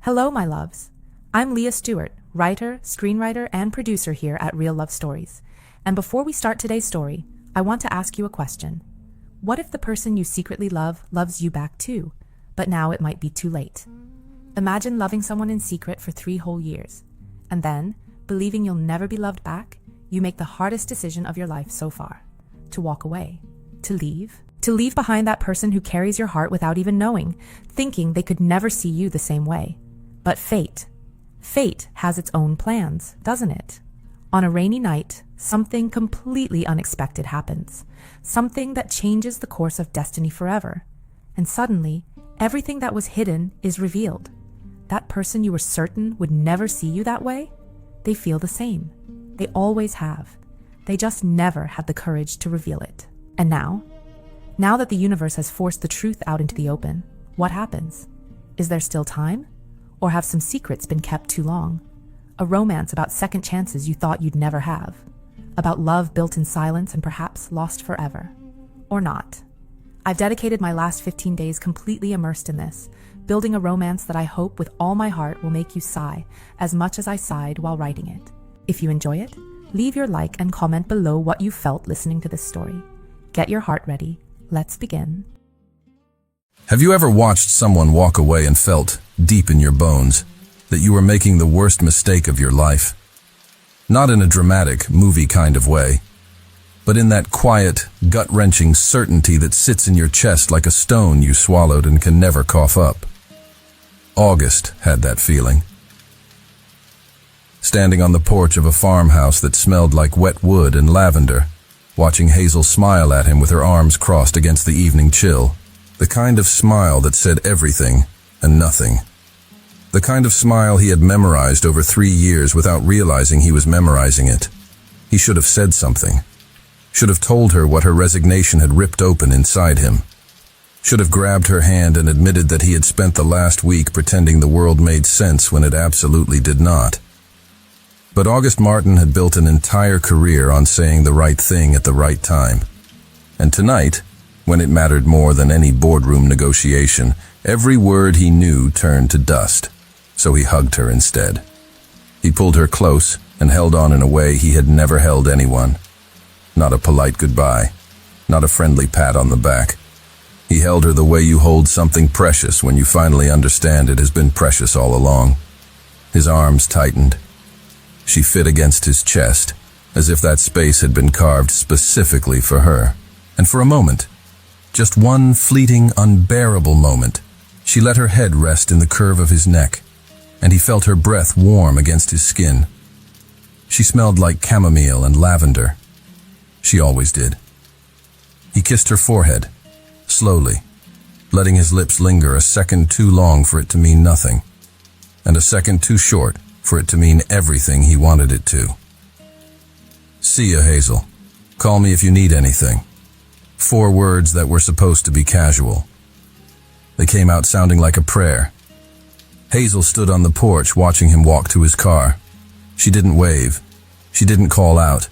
Hello, my loves. I'm Leah Stewart, writer, screenwriter, and producer here at Real Love Stories. And before we start today's story, I want to ask you a question. What if the person you secretly love loves you back too, but now it might be too late? Imagine loving someone in secret for 3 whole years, and then, believing you'll never be loved back, you make the hardest decision of your life so far. To walk away. To leave. To leave behind that person who carries your heart without even knowing, thinking they could never see you the same way. But fate has its own plans, doesn't it? On a rainy night, something completely unexpected happens. Something that changes the course of destiny forever. And suddenly, everything that was hidden is revealed. That person you were certain would never see you that way, they feel the same. They always have. They just never had the courage to reveal it. And now that the universe has forced the truth out into the open, what happens? Is there still time? Or have some secrets been kept too long? A romance about second chances you thought you'd never have. About love built in silence and perhaps lost forever. Or not. I've dedicated my last 15 days completely immersed in this, building a romance that I hope with all my heart will make you sigh as much as I sighed while writing it. If you enjoy it, leave your like and comment below what you felt listening to this story. Get your heart ready. Let's begin. Have you ever watched someone walk away and felt, deep in your bones, that you were making the worst mistake of your life? Not in a dramatic, movie kind of way, but in that quiet, gut-wrenching certainty that sits in your chest like a stone you swallowed and can never cough up. August had that feeling. Standing on the porch of a farmhouse that smelled like wet wood and lavender, watching Hazel smile at him with her arms crossed against the evening chill. The kind of smile that said everything and nothing. The kind of smile he had memorized over 3 years without realizing he was memorizing it. He should have said something. Should have told her what her resignation had ripped open inside him. Should have grabbed her hand and admitted that he had spent the last week pretending the world made sense when it absolutely did not. But August Martin had built an entire career on saying the right thing at the right time. And tonight, when it mattered more than any boardroom negotiation, every word he knew turned to dust. So he hugged her instead. He pulled her close and held on in a way he had never held anyone. Not a polite goodbye, not a friendly pat on the back. He held her the way you hold something precious when you finally understand it has been precious all along. His arms tightened. She fit against his chest, as if that space had been carved specifically for her. And for a moment, just one fleeting, unbearable moment, she let her head rest in the curve of his neck, and he felt her breath warm against his skin. She smelled like chamomile and lavender. She always did. He kissed her forehead, slowly, letting his lips linger a second too long for it to mean nothing, and a second too short for it to mean everything he wanted it to. "See ya, Hazel. Call me if you need anything." 4 words that were supposed to be casual. They came out sounding like a prayer. Hazel stood on the porch watching him walk to his car. She didn't wave. She didn't call out.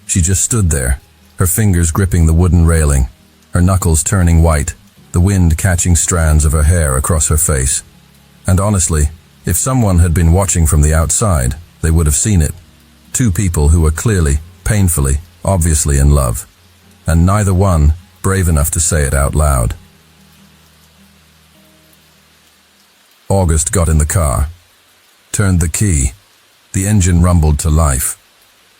She just stood there, her fingers gripping the wooden railing, her knuckles turning white, the wind catching strands of her hair across her face. And honestly, if someone had been watching from the outside, they would have seen it. 2 people who were clearly, painfully, obviously in love. And neither one brave enough to say it out loud. August got in the car, turned the key. The engine rumbled to life.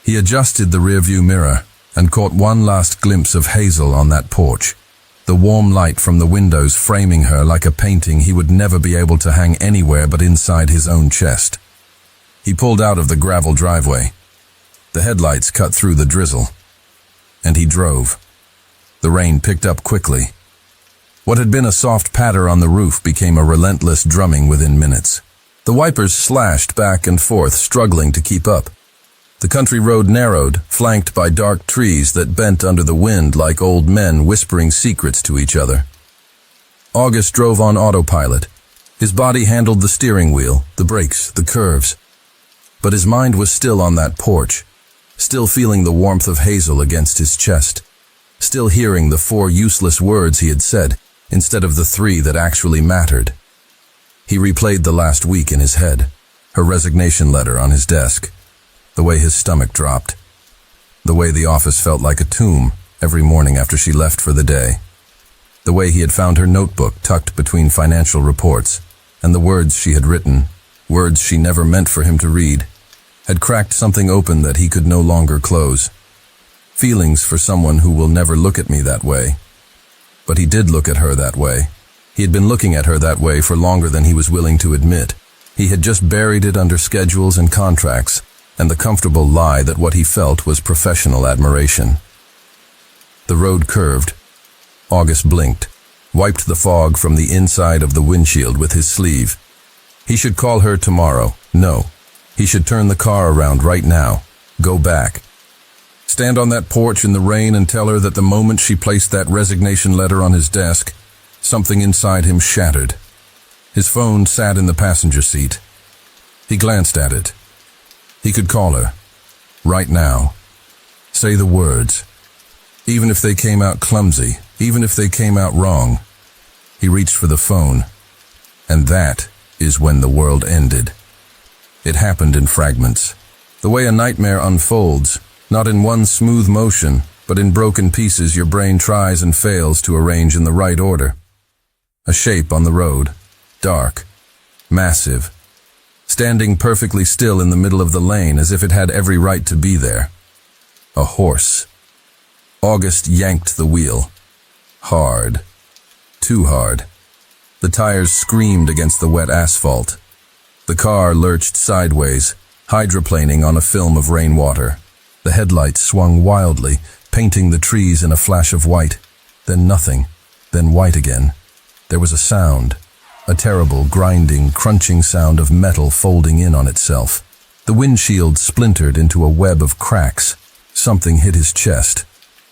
He adjusted the rearview mirror and caught one last glimpse of Hazel on that porch, the warm light from the windows framing her like a painting he would never be able to hang anywhere but inside his own chest. He pulled out of the gravel driveway. The headlights cut through the drizzle. And he drove. The rain picked up quickly. What had been a soft patter on the roof became a relentless drumming within minutes. The wipers slashed back and forth, struggling to keep up. The country road narrowed, flanked by dark trees that bent under the wind like old men whispering secrets to each other. August drove on autopilot. His body handled the steering wheel, the brakes, the curves. But his mind was still on that porch, still feeling the warmth of Hazel against his chest, still hearing the 4 useless words he had said, instead of the 3 that actually mattered. He replayed the last week in his head, her resignation letter on his desk, the way his stomach dropped, the way the office felt like a tomb every morning after she left for the day, the way he had found her notebook tucked between financial reports, and the words she had written, words she never meant for him to read, had cracked something open that he could no longer close. Feelings for someone who will never look at me that way. But he did look at her that way. He had been looking at her that way for longer than he was willing to admit. He had just buried it under schedules and contracts, and the comfortable lie that what he felt was professional admiration. The road curved. August blinked, wiped the fog from the inside of the windshield with his sleeve. He should call her tomorrow. No. He should turn the car around right now. Go back. Stand on that porch in the rain and tell her that the moment she placed that resignation letter on his desk, something inside him shattered. His phone sat in the passenger seat. He glanced at it. He could call her. Right now. Say the words. Even if they came out clumsy, even if they came out wrong. He reached for the phone. And that is when the world ended. It happened in fragments. The way a nightmare unfolds, not in one smooth motion, but in broken pieces your brain tries and fails to arrange in the right order. A shape on the road, dark, massive, standing perfectly still in the middle of the lane as if it had every right to be there. A horse. August yanked the wheel. Hard. Too hard. The tires screamed against the wet asphalt. The car lurched sideways, hydroplaning on a film of rainwater. The headlights swung wildly, painting the trees in a flash of white. Then nothing. Then white again. There was a sound. A terrible, grinding, crunching sound of metal folding in on itself. The windshield splintered into a web of cracks. Something hit his chest.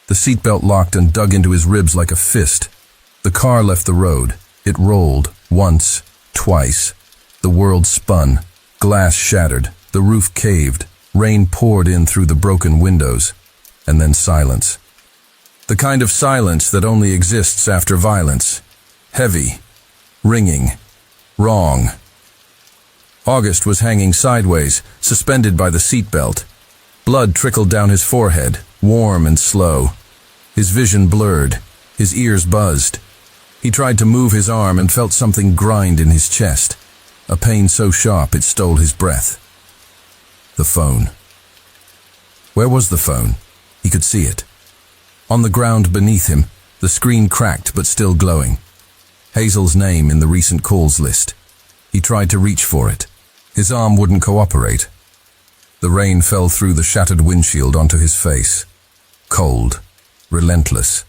The seatbelt locked and dug into his ribs like a fist. The car left the road. It rolled. Once. Twice. The world spun. Glass shattered. The roof caved. Rain poured in through the broken windows. And then silence. The kind of silence that only exists after violence. Heavy. Ringing. Wrong. August was hanging sideways, suspended by the seatbelt. Blood trickled down his forehead, warm and slow. His vision blurred. His ears buzzed. He tried to move his arm and felt something grind in his chest. A pain so sharp it stole his breath. The phone. Where was the phone? He could see it. On the ground beneath him, the screen cracked but still glowing. Hazel's name in the recent calls list. He tried to reach for it. His arm wouldn't cooperate. The rain fell through the shattered windshield onto his face. Cold, relentless.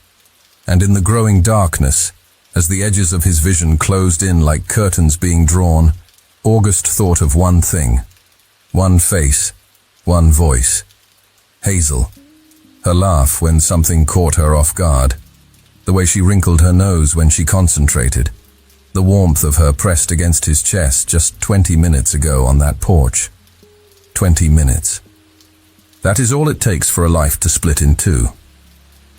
And in the growing darkness, as the edges of his vision closed in like curtains being drawn, August thought of one thing. One face, one voice. Hazel. Her laugh when something caught her off guard. The way she wrinkled her nose when she concentrated. The warmth of her pressed against his chest just 20 minutes ago on that porch. 20 minutes. That is all it takes for a life to split in two.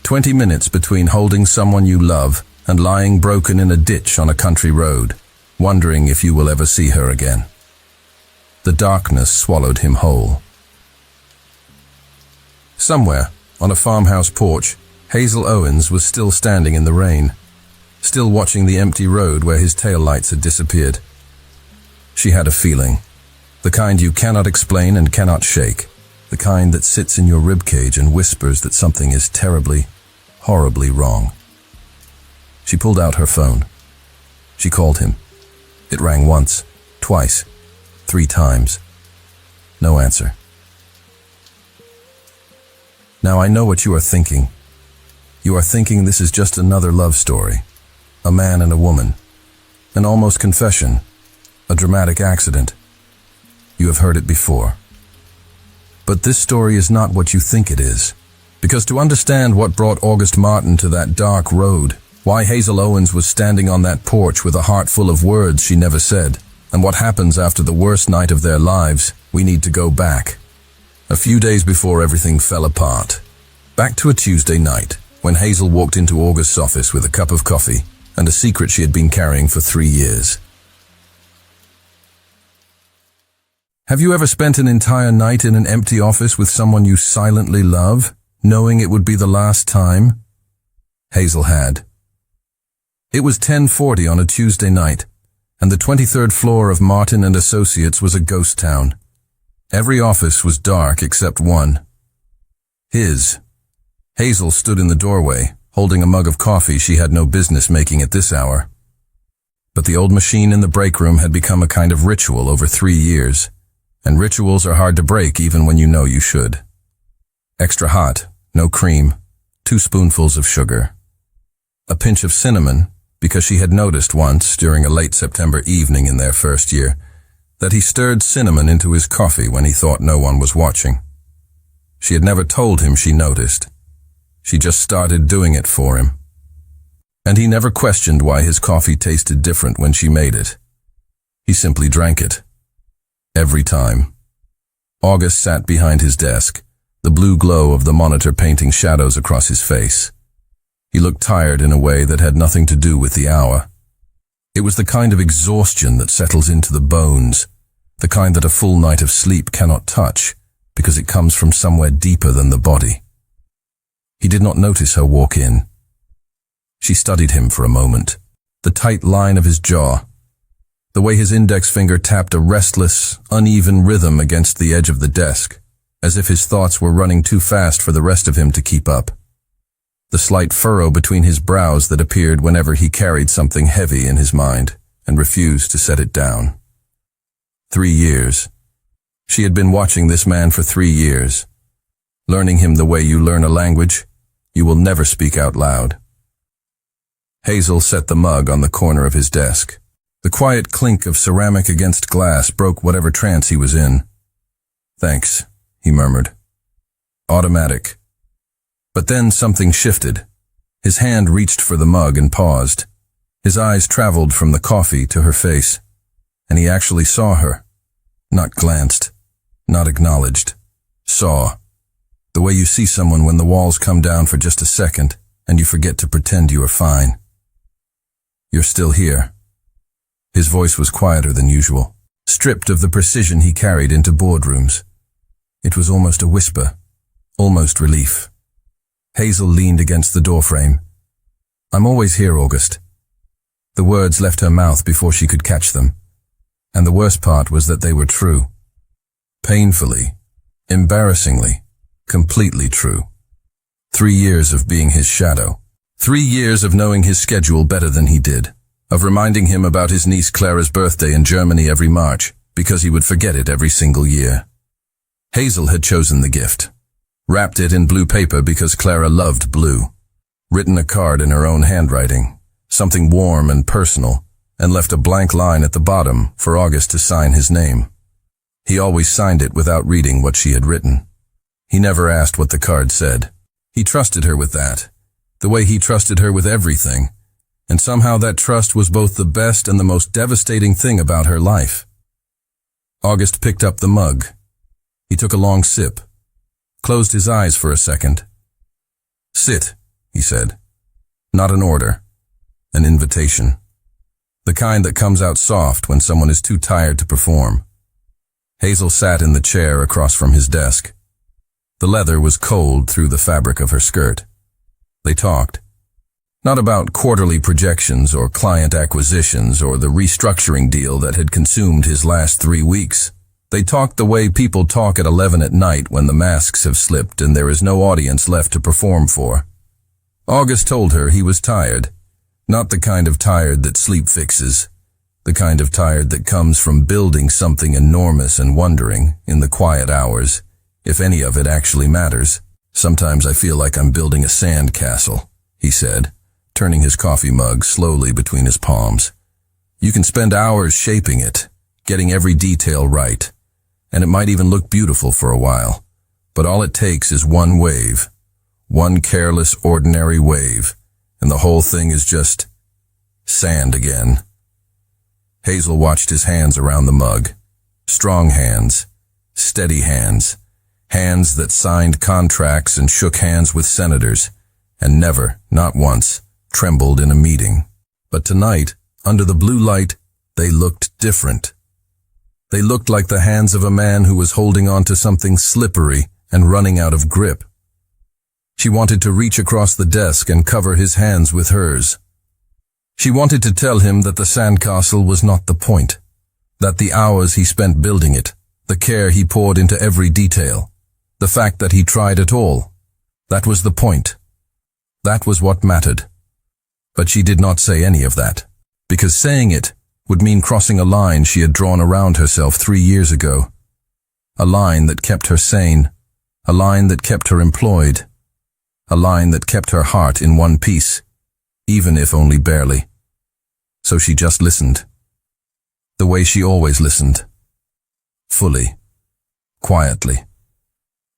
20 minutes between holding someone you love and lying broken in a ditch on a country road, wondering if you will ever see her again. The darkness swallowed him whole. Somewhere, on a farmhouse porch, Hazel Owens was still standing in the rain, still watching the empty road where his taillights had disappeared. She had a feeling, the kind you cannot explain and cannot shake, the kind that sits in your ribcage and whispers that something is terribly, horribly wrong. She pulled out her phone. She called him. It rang once, twice, 3 times. No answer. Now I know what you are thinking. You are thinking this is just another love story. A man and a woman. An almost confession. A dramatic accident. You have heard it before. But this story is not what you think it is. Because to understand what brought August Martin to that dark road, why Hazel Owens was standing on that porch with a heart full of words she never said, and what happens after the worst night of their lives, we need to go back. A few days before everything fell apart. Back to a Tuesday night, when Hazel walked into August's office with a cup of coffee and a secret she had been carrying for 3 years. Have you ever spent an entire night in an empty office with someone you silently love, knowing it would be the last time? Hazel had. It was 10:40 on a Tuesday night, and the 23rd floor of Martin & Associates was a ghost town. Every office was dark except one. His. Hazel stood in the doorway, holding a mug of coffee she had no business making at this hour. But the old machine in the break room had become a kind of ritual over 3 years, and rituals are hard to break even when you know you should. Extra hot, no cream, 2 spoonfuls of sugar. A pinch of cinnamon, because she had noticed once, during a late September evening in their first year, that he stirred cinnamon into his coffee when he thought no one was watching. She had never told him she noticed. She just started doing it for him. And he never questioned why his coffee tasted different when she made it. He simply drank it. Every time. August sat behind his desk, the blue glow of the monitor painting shadows across his face. He looked tired in a way that had nothing to do with the hour. It was the kind of exhaustion that settles into the bones, the kind that a full night of sleep cannot touch, because it comes from somewhere deeper than the body. He did not notice her walk in. She studied him for a moment, the tight line of his jaw, the way his index finger tapped a restless, uneven rhythm against the edge of the desk, as if his thoughts were running too fast for the rest of him to keep up. The slight furrow between his brows that appeared whenever he carried something heavy in his mind and refused to set it down. 3 years. She had been watching this man for 3 years. Learning him the way you learn a language, you will never speak out loud. Hazel set the mug on the corner of his desk. The quiet clink of ceramic against glass broke whatever trance he was in. "Thanks," he murmured. Automatic. But then something shifted. His hand reached for the mug and paused. His eyes traveled from the coffee to her face, and he actually saw her. Not glanced, not acknowledged. Saw. The way you see someone when the walls come down for just a second, and you forget to pretend you are fine. "You're still here." His voice was quieter than usual, stripped of the precision he carried into boardrooms. It was almost a whisper, almost relief. Hazel leaned against the doorframe. "I'm always here, August." The words left her mouth before she could catch them, and the worst part was that they were true. Painfully, embarrassingly, completely true. 3 years of being his shadow. 3 years of knowing his schedule better than he did, of reminding him about his niece Clara's birthday in Germany every March, because he would forget it every single year. Hazel had chosen the gift. Wrapped it in blue paper because Clara loved blue. Written a card in her own handwriting, something warm and personal, and left a blank line at the bottom for August to sign his name. He always signed it without reading what she had written. He never asked what the card said. He trusted her with that, the way he trusted her with everything, and somehow that trust was both the best and the most devastating thing about her life. August picked up the mug. He took a long sip, closed his eyes for a second. "Sit," he said. Not an order, an invitation. The kind that comes out soft when someone is too tired to perform. Hazel sat in the chair across from his desk. The leather was cold through the fabric of her skirt. They talked. Not about quarterly projections or client acquisitions or the restructuring deal that had consumed his last 3 weeks. They talked the way people talk at 11 at night when the masks have slipped and there is no audience left to perform for. August told her he was tired. Not the kind of tired that sleep fixes. The kind of tired that comes from building something enormous and wondering, in the quiet hours, if any of it actually matters. "Sometimes I feel like I'm building a sand castle," he said, turning his coffee mug slowly between his palms. "You can spend hours shaping it, getting every detail right, and it might even look beautiful for a while, but all it takes is one wave, one careless, ordinary wave, and the whole thing is just sand again." Hazel watched his hands around the mug. Strong hands, steady hands, hands that signed contracts and shook hands with senators, and never, not once, trembled in a meeting. But tonight, under the blue light, they looked different. They looked like the hands of a man who was holding on to something slippery and running out of grip. She wanted to reach across the desk and cover his hands with hers. She wanted to tell him that the sandcastle was not the point, that the hours he spent building it, the care he poured into every detail, the fact that he tried at all, that was the point. That was what mattered. But she did not say any of that, because saying it would mean crossing a line she had drawn around herself 3 years ago. A line that kept her sane, a line that kept her employed, a line that kept her heart in one piece, even if only barely. So she just listened. The way she always listened. Fully. Quietly.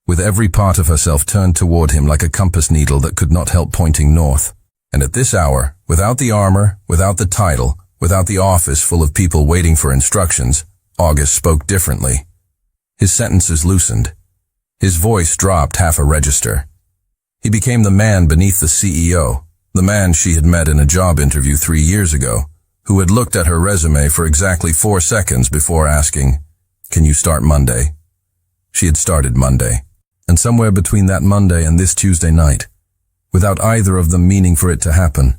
With every part of herself turned toward him like a compass needle that could not help pointing north. And at this hour, without the armor, without the title, without the office full of people waiting for instructions, August spoke differently. His sentences loosened. His voice dropped half a register. He became the man beneath the CEO, the man she had met in a job interview 3 years ago, who had looked at her resume for exactly 4 seconds before asking, "Can you start Monday?" She had started Monday, and somewhere between that Monday and this Tuesday night, without either of them meaning for it to happen,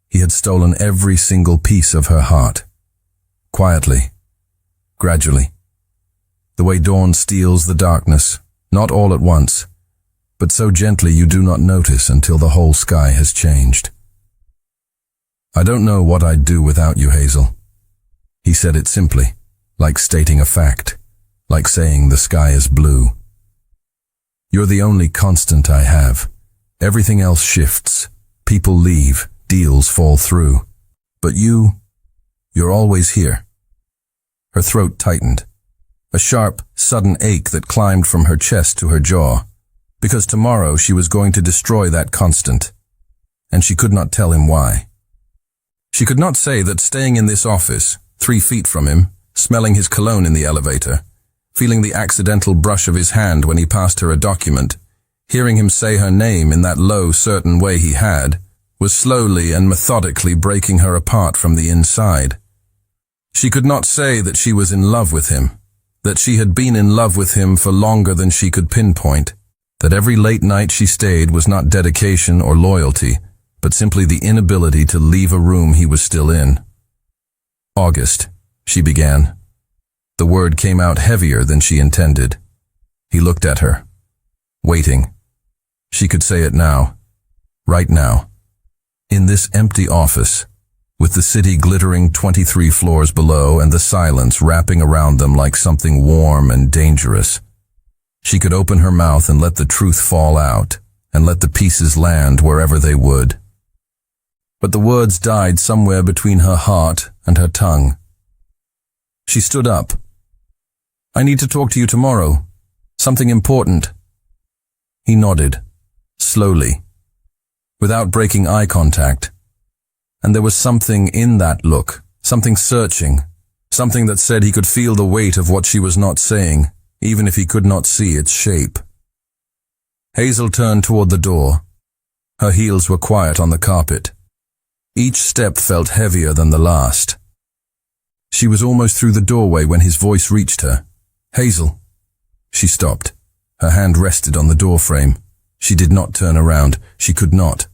he had stolen every single piece of her heart. Quietly, gradually, the way dawn steals the darkness, not all at once, but so gently you do not notice until the whole sky has changed. "I don't know what I'd do without you, Hazel." He said it simply, like stating a fact, like saying the sky is blue. "You're the only constant I have. Everything else shifts. People leave, deals fall through. But you're always here." Her throat tightened. A sharp, sudden ache that climbed from her chest to her jaw, because tomorrow she was going to destroy that constant, and she could not tell him why. She could not say that staying in this office, 3 feet from him, smelling his cologne in the elevator, feeling the accidental brush of his hand when he passed her a document, hearing him say her name in that low, certain way he had, was slowly and methodically breaking her apart from the inside. She could not say that she was in love with him, that she had been in love with him for longer than she could pinpoint, that every late night she stayed was not dedication or loyalty, but simply the inability to leave a room he was still in. "August," she began. The word came out heavier than she intended. He looked at her, waiting. She could say it now, right now. In this empty office, with the city glittering 23 floors below and the silence wrapping around them like something warm and dangerous, she could open her mouth and let the truth fall out, and let the pieces land wherever they would. But the words died somewhere between her heart and her tongue. She stood up. "I need to talk to you tomorrow. Something important." He nodded, slowly, without breaking eye contact. And there was something in that look, something searching, something that said he could feel the weight of what she was not saying, even if he could not see its shape. Hazel turned toward the door. Her heels were quiet on the carpet. Each step felt heavier than the last. She was almost through the doorway when his voice reached her. "Hazel." She stopped. Her hand rested on the doorframe. She did not turn around. She could not.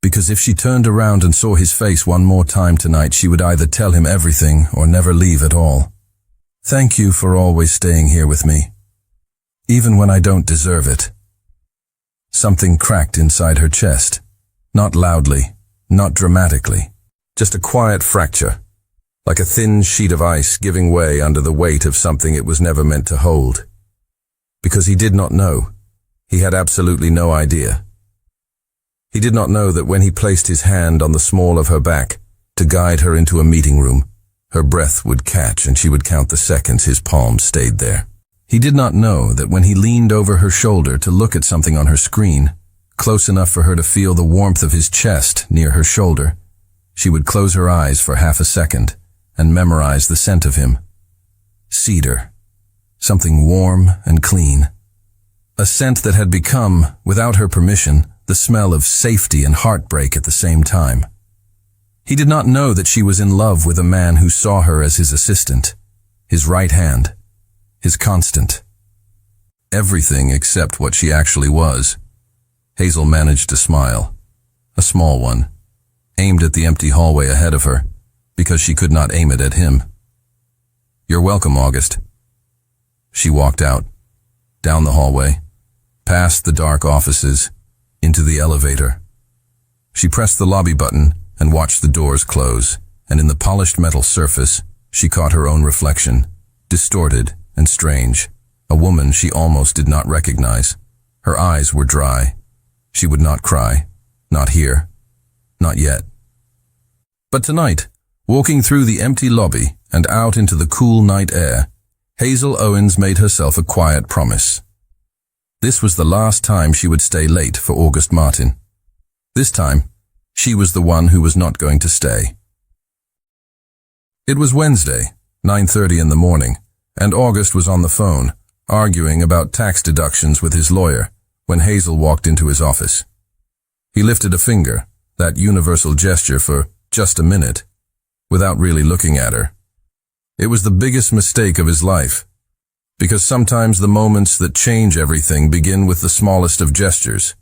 Because if she turned around and saw his face one more time tonight, she would either tell him everything or never leave at all. "Thank you for always staying here with me, even when I don't deserve it." Something cracked inside her chest. Not loudly, not dramatically, just a quiet fracture, like a thin sheet of ice giving way under the weight of something it was never meant to hold. Because he did not know. He had absolutely no idea. He did not know that when he placed his hand on the small of her back to guide her into a meeting room, her breath would catch and she would count the seconds his palm stayed there. He did not know that when he leaned over her shoulder to look at something on her screen, close enough for her to feel the warmth of his chest near her shoulder, she would close her eyes for half a second and memorize the scent of him. Cedar. Something warm and clean. A scent that had become, without her permission, the smell of safety and heartbreak at the same time. He did not know that she was in love with a man who saw her as his assistant. his right hand, his constant. Everything except what she actually was. Hazel managed to smile, a small one, aimed at the empty hallway ahead of her, because she could not aim it at him. "You're welcome, August." She walked out, down the hallway, past the dark offices, into the elevator. She pressed the lobby button and watched the doors close, and in the polished metal surface, she caught her own reflection, distorted and strange, a woman she almost did not recognize. Her eyes were dry. She would not cry, not here, not yet. But tonight, walking through the empty lobby and out into the cool night air, Hazel Owens made herself a quiet promise. This was the last time she would stay late for August Martin. This time, she was the one who was not going to stay. It was Wednesday, 9:30 in the morning, and August was on the phone, arguing about tax deductions with his lawyer, when Hazel walked into his office. He lifted a finger, that universal gesture for just a minute, without really looking at her. It was the biggest mistake of his life, because sometimes the moments that change everything begin with the smallest of gestures,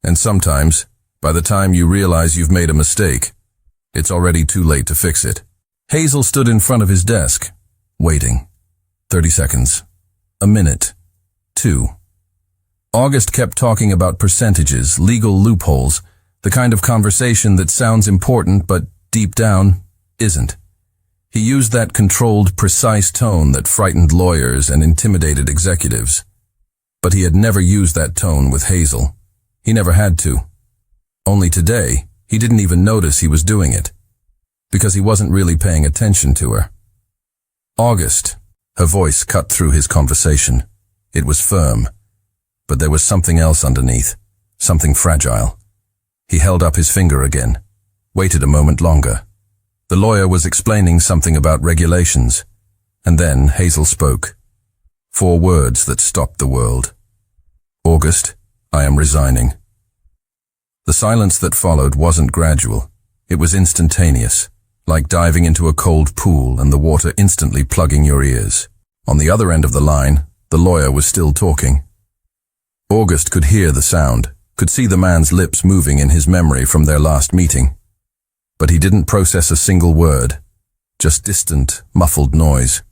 and sometimes, by the time you realize you've made a mistake, it's already too late to fix it. Hazel stood in front of his desk, waiting. 30 seconds. A minute. 2. August kept talking about percentages, legal loopholes, the kind of conversation that sounds important but deep down isn't. He used that controlled, precise tone that frightened lawyers and intimidated executives. But he had never used that tone with Hazel. He never had to. Only today, he didn't even notice he was doing it, because he wasn't really paying attention to her. "August," her voice cut through his conversation. It was firm, but there was something else underneath, something fragile. He held up his finger again, waited a moment longer. The lawyer was explaining something about regulations, and then Hazel spoke. 4 words that stopped the world. "August, I am resigning." The silence that followed wasn't gradual. It was instantaneous, like diving into a cold pool and the water instantly plugging your ears. On the other end of the line, the lawyer was still talking. August could hear the sound, could see the man's lips moving in his memory from their last meeting. But he didn't process a single word, just distant, muffled noise.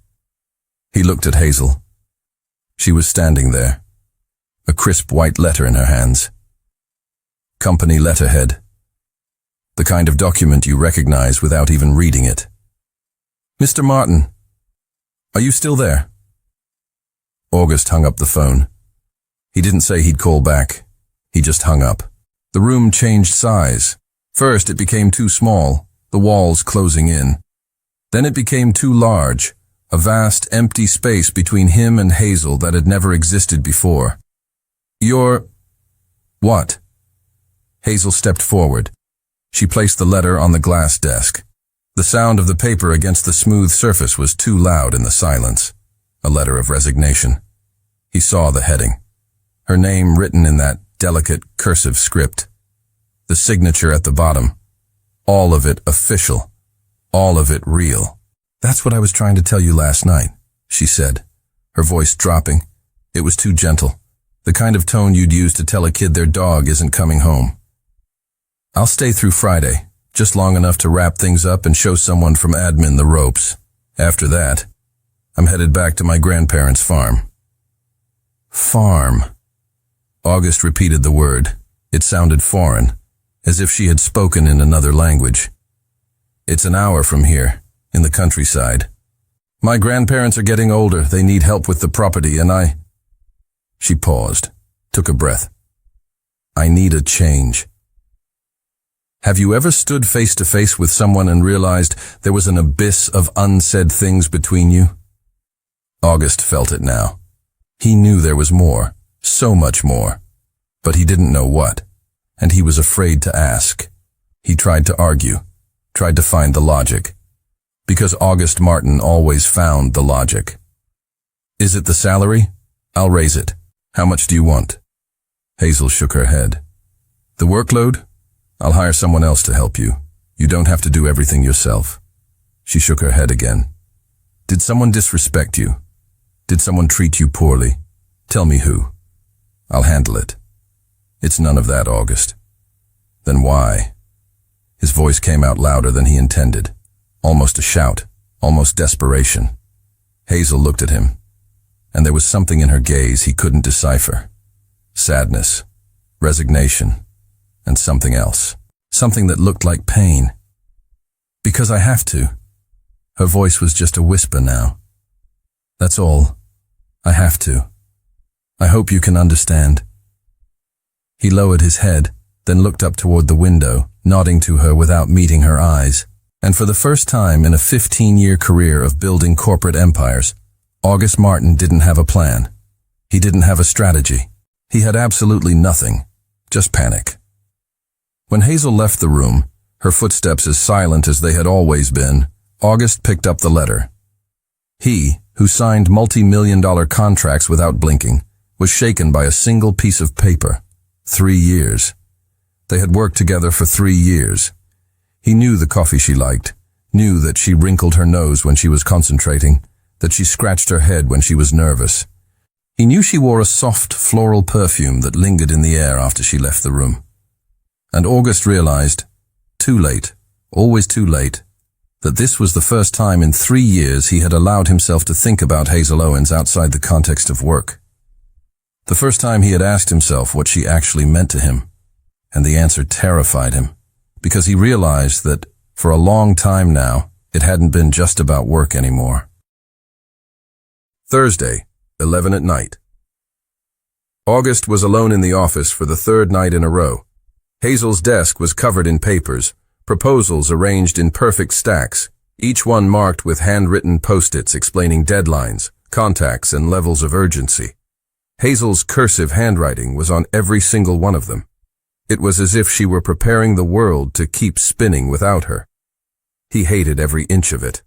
He looked at Hazel. She was standing there, a crisp white letter in her hands. Company letterhead. The kind of document you recognize without even reading it. "Mr. Martin, are you still there?" August hung up the phone. He didn't say he'd call back. He just hung up. The room changed size. First, it became too small, the walls closing in. Then it became too large, a vast, empty space between him and Hazel that had never existed before. "You're... what?" Hazel stepped forward. She placed the letter on the glass desk. The sound of the paper against the smooth surface was too loud in the silence. A letter of resignation. He saw the heading. Her name written in that delicate, cursive script. The signature at the bottom. All of it official. All of it real. "That's what I was trying to tell you last night," she said, her voice dropping. It was too gentle. The kind of tone you'd use to tell a kid their dog isn't coming home. "I'll stay through Friday, just long enough to wrap things up and show someone from admin the ropes. After that, I'm headed back to my grandparents' farm." Farm. August repeated the word. It sounded foreign, as if she had spoken in another language. "It's an hour from here, in the countryside. My grandparents are getting older, they need help with the property, and I..." She paused, took a breath. "I need a change." Have you ever stood face to face with someone and realized there was an abyss of unsaid things between you? August felt it now. He knew there was more, so much more, but he didn't know what, and he was afraid to ask. He tried to argue, tried to find the logic, because August Martin always found the logic. "Is it the salary? I'll raise it. How much do you want?" Hazel shook her head. "The workload? I'll hire someone else to help you. You don't have to do everything yourself." She shook her head again. Did someone disrespect you? Did someone treat you poorly? Tell me who. I'll handle it. It's none of that, August. Then why? His voice came out louder than he intended. Almost a shout, almost desperation. Hazel looked at him, and there was something in her gaze he couldn't decipher. Sadness, resignation, and something else. Something that looked like pain. Because I have to. Her voice was just a whisper now. That's all. I have to. I hope you can understand. He lowered his head, then looked up toward the window, nodding to her without meeting her eyes. And for the first time in a 15-year career of building corporate empires, August Martin didn't have a plan. He didn't have a strategy. He had absolutely nothing, just panic. When Hazel left the room, her footsteps as silent as they had always been, August picked up the letter. He, who signed multi-million-dollar contracts without blinking, was shaken by a single piece of paper. 3 years. They had worked together for 3 years. He knew the coffee she liked, knew that she wrinkled her nose when she was concentrating, that she scratched her head when she was nervous. He knew she wore a soft floral perfume that lingered in the air after she left the room. And August realized, too late, always too late, that this was the first time in 3 years he had allowed himself to think about Hazel Owens outside the context of work. The first time he had asked himself what she actually meant to him, and the answer terrified him, because he realized that, for a long time now, it hadn't been just about work anymore. Thursday, 11 at night. August was alone in the office for the 3rd night in a row. Hazel's desk was covered in papers, proposals arranged in perfect stacks, each one marked with handwritten post-its explaining deadlines, contacts, and levels of urgency. Hazel's cursive handwriting was on every single one of them. It was as if she were preparing the world to keep spinning without her. He hated every inch of it.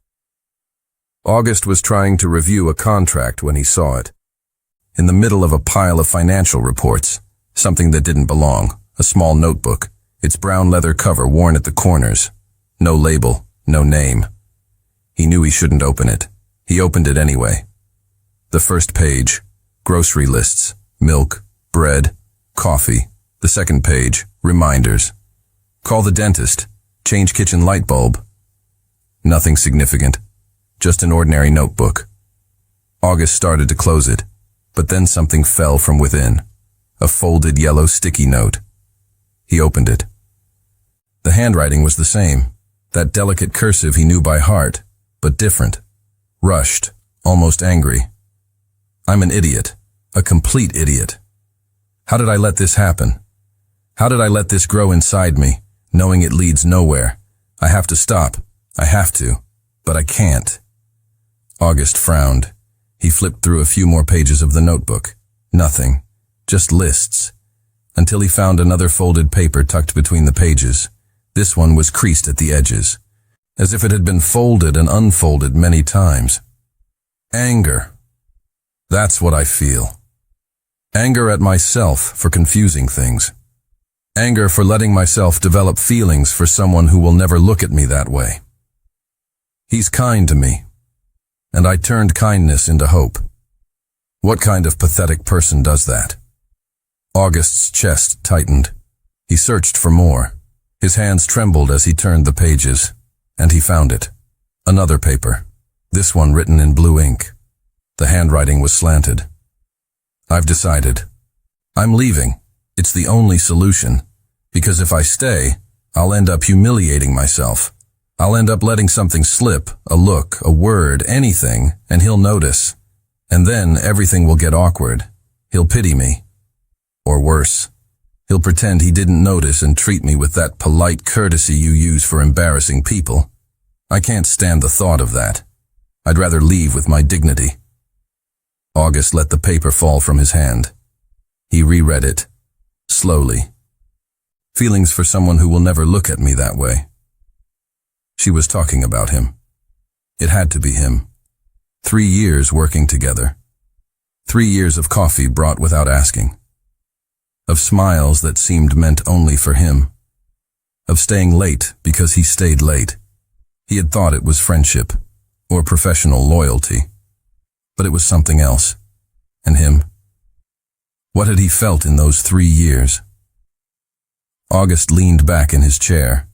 August was trying to review a contract when he saw it. In the middle of a pile of financial reports, something that didn't belong, a small notebook, its brown leather cover worn at the corners. No label, no name. He knew he shouldn't open it. He opened it anyway. The first page, grocery lists, milk, bread, coffee. The second page, reminders. Call the dentist. Change kitchen light bulb. Nothing significant. Just an ordinary notebook. August started to close it, but then something fell from within. A folded yellow sticky note. He opened it. The handwriting was the same. That delicate cursive he knew by heart, but different. Rushed, almost angry. I'm an idiot. A complete idiot. How did I let this happen? How did I let this grow inside me, knowing it leads nowhere? I have to stop. I have to. But I can't. August frowned. He flipped through a few more pages of the notebook. Nothing. Just lists. Until he found another folded paper tucked between the pages. This one was creased at the edges, as if it had been folded and unfolded many times. Anger. That's what I feel. Anger at myself for confusing things. Anger for letting myself develop feelings for someone who will never look at me that way. He's kind to me, and I turned kindness into hope. What kind of pathetic person does that? August's chest tightened. He searched for more. His hands trembled as he turned the pages, and he found it. Another paper, this one written in blue ink. The handwriting was slanted. I've decided. I'm leaving. It's the only solution, because if I stay, I'll end up humiliating myself. I'll end up letting something slip, a look, a word, anything, and he'll notice. And then everything will get awkward. He'll pity me. Or worse, he'll pretend he didn't notice and treat me with that polite courtesy you use for embarrassing people. I can't stand the thought of that. I'd rather leave with my dignity. August let the paper fall from his hand. He reread it. Slowly. Feelings for someone who will never look at me that way. She was talking about him. It had to be him. 3 years working together. 3 years of coffee brought without asking. Of smiles that seemed meant only for him. Of staying late because he stayed late. He had thought it was friendship. or professional loyalty. But it was something else. And him? What had he felt in those 3 years? August leaned back in his chair.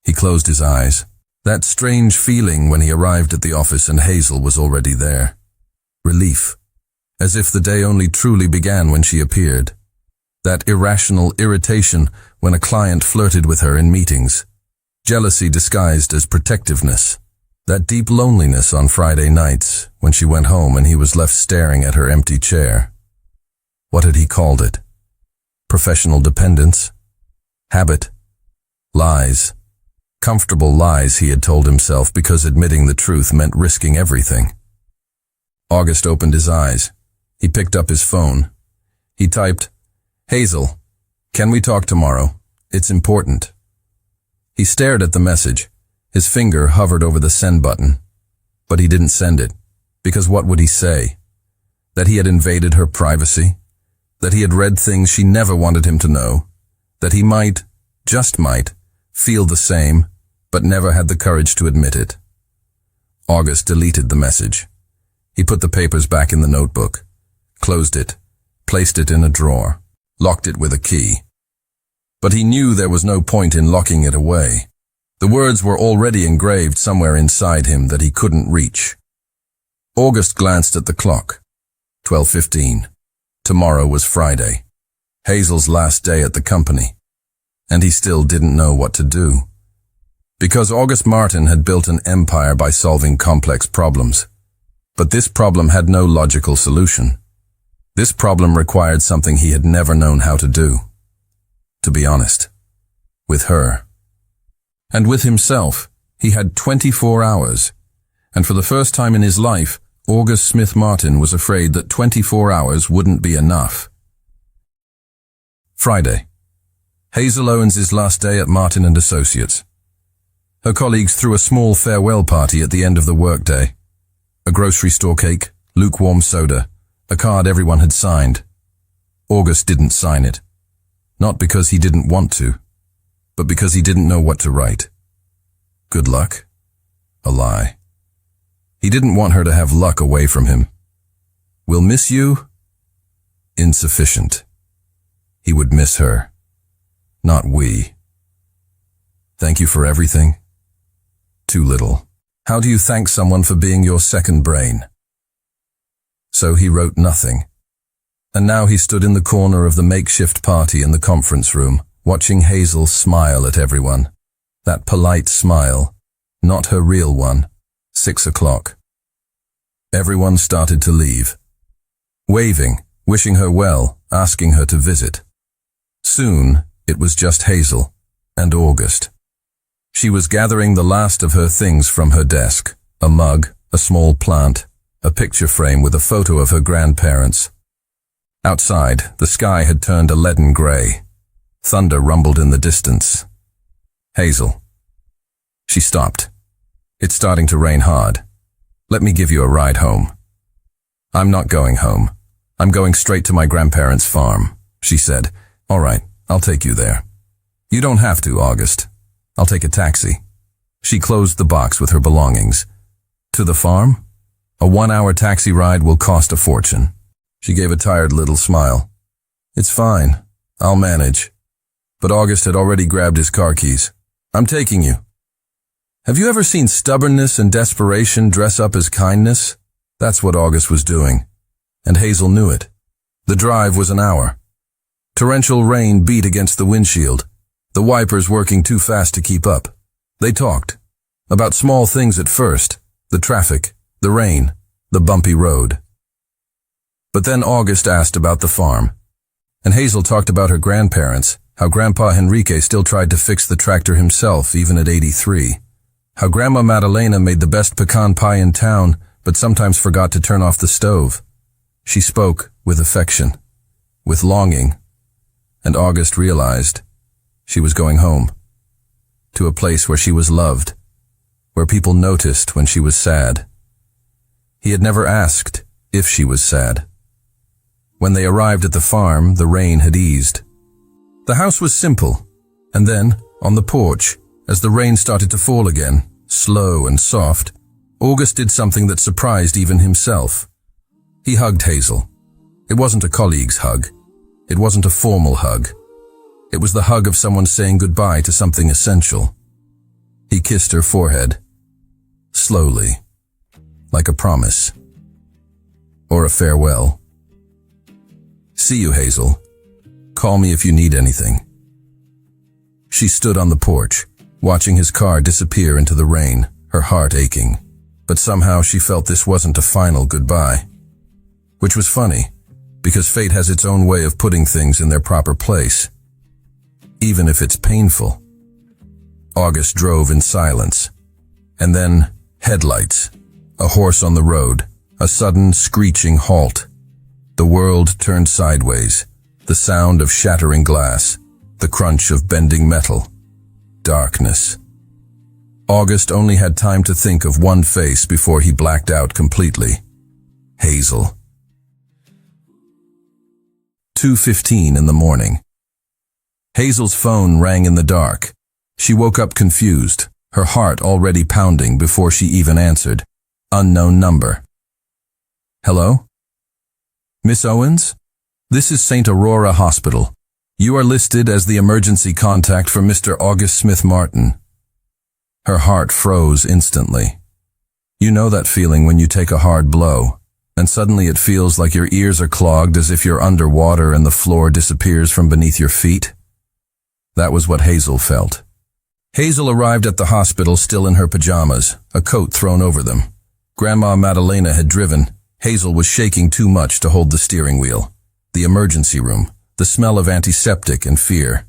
He closed his eyes. That strange feeling when he arrived at the office and Hazel was already there. Relief. As if the day only truly began when she appeared. That irrational irritation when a client flirted with her in meetings. Jealousy disguised as protectiveness. That deep loneliness on Friday nights when she went home and he was left staring at her empty chair. What had he called it? Professional dependence? Habit? Lies? Comfortable lies, he had told himself, because admitting the truth meant risking everything. August opened his eyes. He picked up his phone. He typed, "Hazel, can we talk tomorrow? It's important." He stared at the message. His finger hovered over the send button. But he didn't send it, because what would he say? That he had invaded her privacy? That he had read things she never wanted him to know? That he might, just might, feel the same, but never had the courage to admit it? August deleted the message. He put the papers back in the notebook, closed it, placed it in a drawer, locked it with a key. But he knew there was no point in locking it away. The words were already engraved somewhere inside him that he couldn't reach. August glanced at the clock. 12:15. Tomorrow was Friday, Hazel's last day at the company, and he still didn't know what to do. Because August Martin had built an empire by solving complex problems. But this problem had no logical solution. This problem required something he had never known how to do. To be honest, with her. And with himself, he had 24 hours. And for the first time in his life, August Smith Martin was afraid that 24 hours wouldn't be enough. Friday. Hazel Owens' last day at Martin & Associates. Her colleagues threw a small farewell party at the end of the workday. A grocery store cake, lukewarm soda, a card everyone had signed. August didn't sign it. Not because he didn't want to, but because he didn't know what to write. Good luck? A lie. He didn't want her to have luck away from him. We'll miss you? Insufficient. He would miss her. Not we. Thank you for everything? Too little. How do you thank someone for being your second brain? So he wrote nothing. And now he stood in the corner of the makeshift party in the conference room, watching Hazel smile at everyone. That polite smile, not her real one. 6 o'clock. Everyone started to leave. Waving, wishing her well, asking her to visit. Soon, it was just Hazel and August. She was gathering the last of her things from her desk, a mug, a small plant, a picture frame with a photo of her grandparents. Outside, the sky had turned a leaden gray. Thunder rumbled in the distance. Hazel. She stopped. It's starting to rain hard. Let me give you a ride home. I'm not going home. I'm going straight to my grandparents' farm, she said. All right, I'll take you there. You don't have to, August. I'll take a taxi. She closed the box with her belongings. To the farm? A 1-hour taxi ride will cost a fortune. She gave a tired little smile. It's fine. I'll manage. But August had already grabbed his car keys. I'm taking you. Have you ever seen stubbornness and desperation dress up as kindness? That's what August was doing. And Hazel knew it. The drive was an hour. Torrential rain beat against the windshield, the wipers working too fast to keep up. They talked. About small things at first. The traffic, the rain, the bumpy road. But then August asked about the farm. And Hazel talked about her grandparents, how Grandpa Henrique still tried to fix the tractor himself even at 83. How Grandma Madalena made the best pecan pie in town, but sometimes forgot to turn off the stove. She spoke with affection, with longing, and August realized she was going home, to a place where she was loved, where people noticed when she was sad. He had never asked if she was sad. When they arrived at the farm, the rain had eased. The house was simple, and then, on the porch, as the rain started to fall again, slow and soft, August did something that surprised even himself. He hugged Hazel. It wasn't a colleague's hug. It wasn't a formal hug. It was the hug of someone saying goodbye to something essential. He kissed her forehead. Slowly. Like a promise. Or a farewell. "See you, Hazel. Call me if you need anything." She stood on the porch, watching his car disappear into the rain, her heart aching. But somehow she felt this wasn't a final goodbye. Which was funny, because fate has its own way of putting things in their proper place, even if it's painful. August drove in silence. And then, headlights, a horse on the road, a sudden screeching halt. The world turned sideways, the sound of shattering glass, the crunch of bending metal. Darkness. August only had time to think of one face before he blacked out completely. Hazel. 2:15 in the morning. Hazel's phone rang in the dark. She woke up confused, her heart already pounding before she even answered. Unknown number. "Hello? Miss Owens? This is St. Aurora Hospital. You are listed as the emergency contact for Mr. August Smith Martin." Her heart froze instantly. You know that feeling when you take a hard blow, and suddenly it feels like your ears are clogged as if you're underwater and the floor disappears from beneath your feet? That was what Hazel felt. Hazel arrived at the hospital still in her pajamas, a coat thrown over them. Grandma Madalena had driven. Hazel was shaking too much to hold the steering wheel. The emergency room, the smell of antiseptic and fear.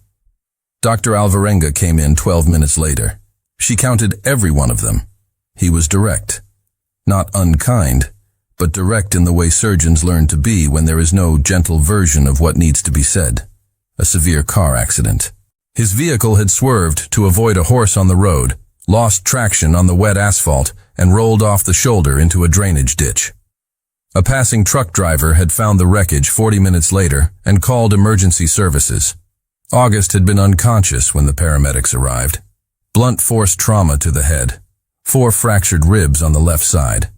Dr. Alvarenga came in 12 minutes later. She counted every one of them. He was direct. Not unkind, but direct in the way surgeons learn to be when there is no gentle version of what needs to be said. A severe car accident. His vehicle had swerved to avoid a horse on the road, lost traction on the wet asphalt, and rolled off the shoulder into a drainage ditch. A passing truck driver had found the wreckage 40 minutes later and called emergency services. August had been unconscious when the paramedics arrived. Blunt force trauma to the head. 4 fractured ribs on the left side.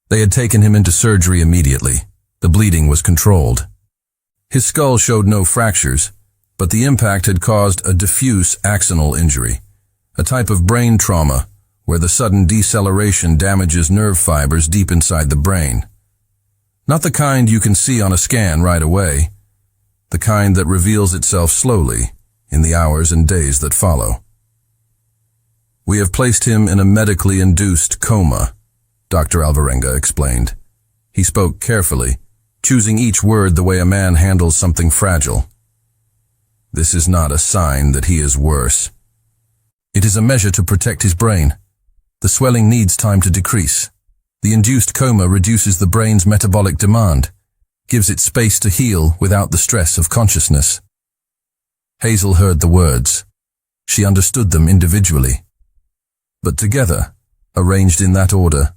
They had taken him into surgery immediately. The bleeding was controlled. His skull showed no fractures, but the impact had caused a diffuse axonal injury, a type of brain trauma where the sudden deceleration damages nerve fibers deep inside the brain. Not the kind you can see on a scan right away, the kind that reveals itself slowly in the hours and days that follow. "We have placed him in a medically induced coma," Dr. Alvarenga explained. He spoke carefully, choosing each word the way a man handles something fragile. "This is not a sign that he is worse. It is a measure to protect his brain. The swelling needs time to decrease. The induced coma reduces the brain's metabolic demand, gives it space to heal without the stress of consciousness." Hazel heard the words. She understood them individually. But together, arranged in that order,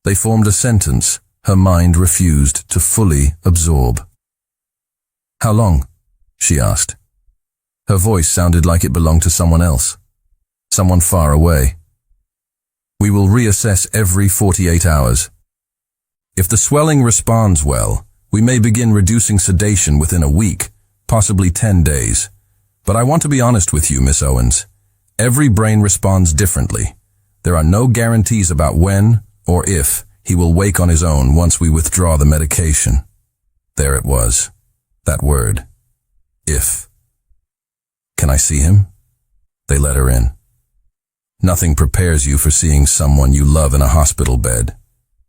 they formed a sentence her mind refused to fully absorb. "How long?" she asked. Her voice sounded like it belonged to someone else, someone far away. "We will reassess every 48 hours. If the swelling responds well, we may begin reducing sedation within a week, possibly 10 days. But I want to be honest with you, Miss Owens. Every brain responds differently. There are no guarantees about when or if he will wake on his own once we withdraw the medication." There it was, that word, if. "Can I see him?" They let her in. Nothing prepares you for seeing someone you love in a hospital bed.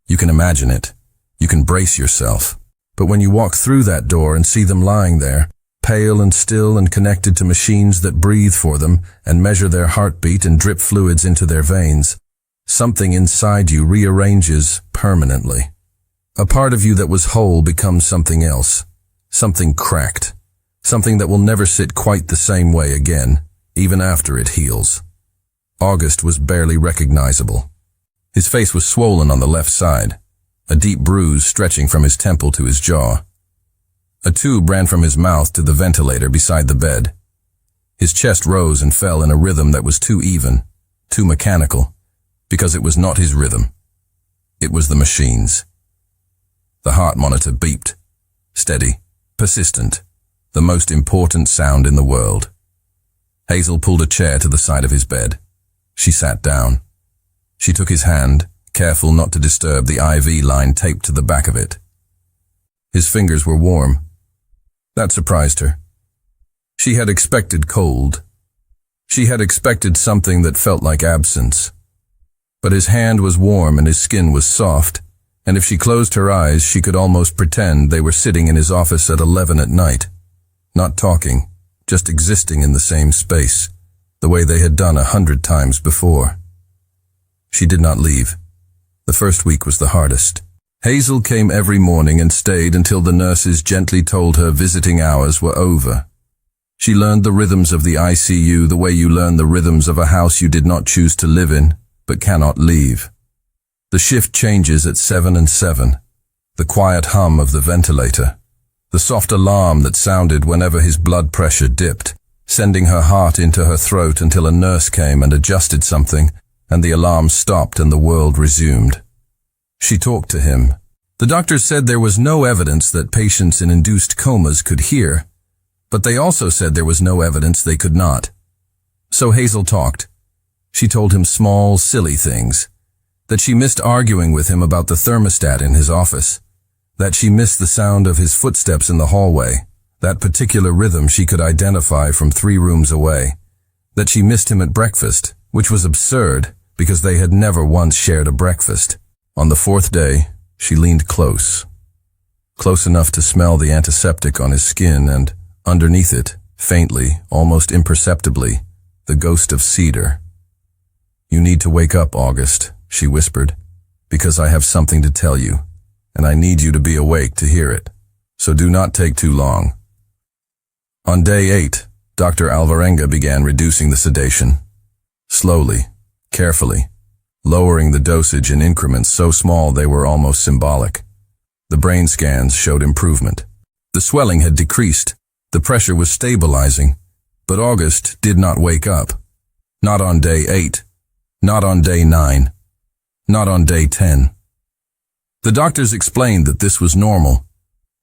You can imagine it. You can brace yourself. But when you walk through that door and see them lying there, pale and still and connected to machines that breathe for them and measure their heartbeat and drip fluids into their veins, something inside you rearranges permanently. A part of you that was whole becomes something else, something cracked, something that will never sit quite the same way again, even after it heals. August was barely recognizable. His face was swollen on the left side, a deep bruise stretching from his temple to his jaw. A tube ran from his mouth to the ventilator beside the bed. His chest rose and fell in a rhythm that was too even, too mechanical, because it was not his rhythm. It was the machines. The heart monitor beeped. Steady, persistent, the most important sound in the world. Hazel pulled a chair to the side of his bed. She sat down. She took his hand, careful not to disturb the IV line taped to the back of it. His fingers were warm. That surprised her. She had expected cold. She had expected something that felt like absence. But his hand was warm and his skin was soft, and if she closed her eyes, she could almost pretend they were sitting in his office at 11 at night, not talking, just existing in the same space, the way they had done 100 times before. She did not leave. The first week was the hardest. Hazel came every morning and stayed until the nurses gently told her visiting hours were over. She learned the rhythms of the ICU the way you learn the rhythms of a house you did not choose to live in, but cannot leave. The shift changes at 7 and 7, the quiet hum of the ventilator, the soft alarm that sounded whenever his blood pressure dipped, sending her heart into her throat until a nurse came and adjusted something, and the alarm stopped and the world resumed. She talked to him. The doctors said there was no evidence that patients in induced comas could hear, but they also said there was no evidence they could not. So Hazel talked. She told him small, silly things. That she missed arguing with him about the thermostat in his office. That she missed the sound of his footsteps in the hallway, that particular rhythm she could identify from 3 rooms away. That she missed him at breakfast, which was absurd because they had never once shared a breakfast. On the 4th day, she leaned close enough to smell the antiseptic on his skin, and underneath it, faintly, almost imperceptibly, the ghost of cedar. "You need to wake up, August," she whispered, "because I have something to tell you, and I need you to be awake to hear it. So do not take too long." On day 8, Dr. Alvarenga began reducing the sedation. Slowly, carefully, lowering the dosage in increments so small they were almost symbolic. The brain scans showed improvement. The swelling had decreased. The pressure was stabilizing. But August did not wake up. Not on day 8. Not on day 9. Not on day 10. The doctors explained that this was normal,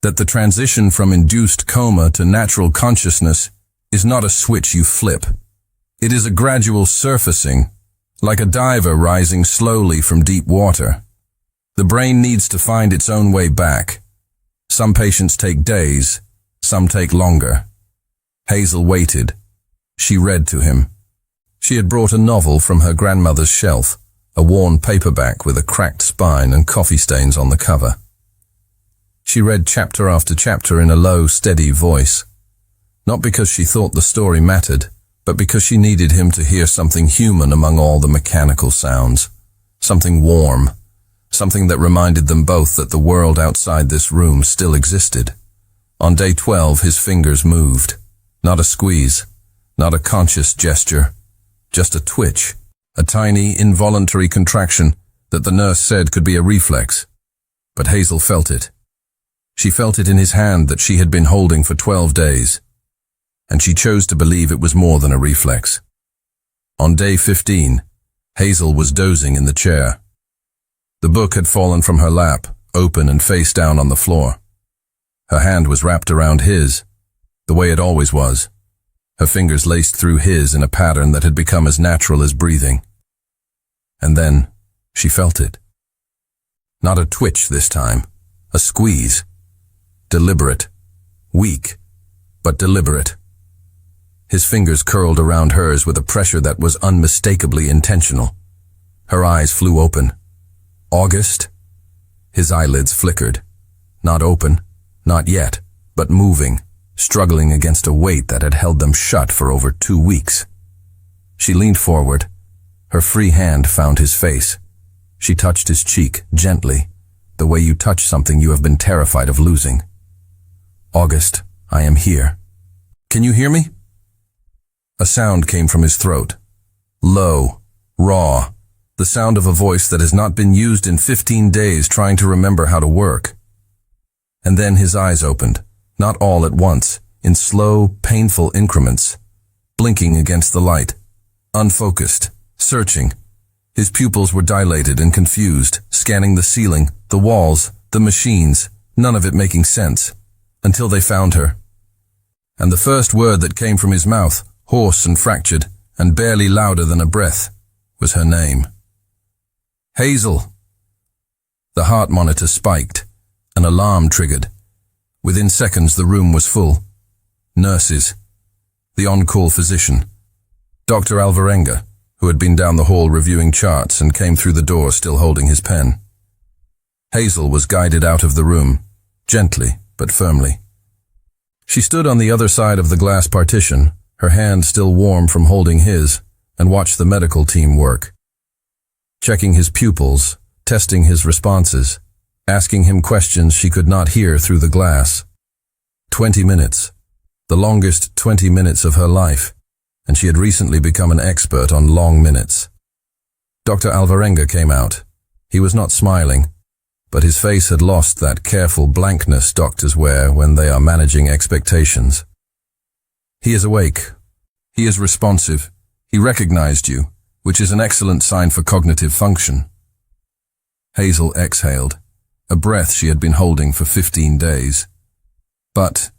that the transition from induced coma to natural consciousness is not a switch you flip. It is a gradual surfacing, like a diver rising slowly from deep water. The brain needs to find its own way back. Some patients take days, some take longer. Hazel waited. She read to him. She had brought a novel from her grandmother's shelf, a worn paperback with a cracked spine and coffee stains on the cover. She read chapter after chapter in a low, steady voice, not because she thought the story mattered, but because she needed him to hear something human among all the mechanical sounds, something warm, something that reminded them both that the world outside this room still existed. On day 12, his fingers moved. Not a squeeze, not a conscious gesture, just a twitch, a tiny, involuntary contraction that the nurse said could be a reflex. But Hazel felt it. She felt it in his hand that she had been holding for 12 days, and she chose to believe it was more than a reflex. On day 15, Hazel was dozing in the chair. The book had fallen from her lap, open and face down on the floor. Her hand was wrapped around his, the way it always was, her fingers laced through his in a pattern that had become as natural as breathing. And then she felt it. Not a twitch this time, a squeeze. Deliberate, weak, but deliberate. His fingers curled around hers with a pressure that was unmistakably intentional. Her eyes flew open. August? His eyelids flickered. Not open, not yet, but moving, struggling against a weight that had held them shut for over 2 weeks. She leaned forward. Her free hand found his face. She touched his cheek, gently, the way you touch something you have been terrified of losing. "August, I am here. Can you hear me?" A sound came from his throat. Low, raw, the sound of a voice that has not been used in 15 days trying to remember how to work. And then his eyes opened, not all at once, in slow, painful increments, blinking against the light, unfocused, searching. His pupils were dilated and confused, scanning the ceiling, the walls, the machines, none of it making sense, until they found her. And the first word that came from his mouth, hoarse and fractured, and barely louder than a breath, was her name. Hazel. The heart monitor spiked. An alarm triggered. Within seconds the room was full. Nurses. The on-call physician. Dr. Alvarenga, who had been down the hall reviewing charts and came through the door still holding his pen. Hazel was guided out of the room, gently but firmly. She stood on the other side of the glass partition, her hand still warm from holding his, and watched the medical team work. Checking his pupils, testing his responses, asking him questions she could not hear through the glass. 20 minutes, the longest 20 minutes of her life, and she had recently become an expert on long minutes. Dr. Alvarenga came out. He was not smiling, but his face had lost that careful blankness doctors wear when they are managing expectations. He is awake. He is responsive. He recognized you, which is an excellent sign for cognitive function. Hazel exhaled, a breath she had been holding for 15 days. But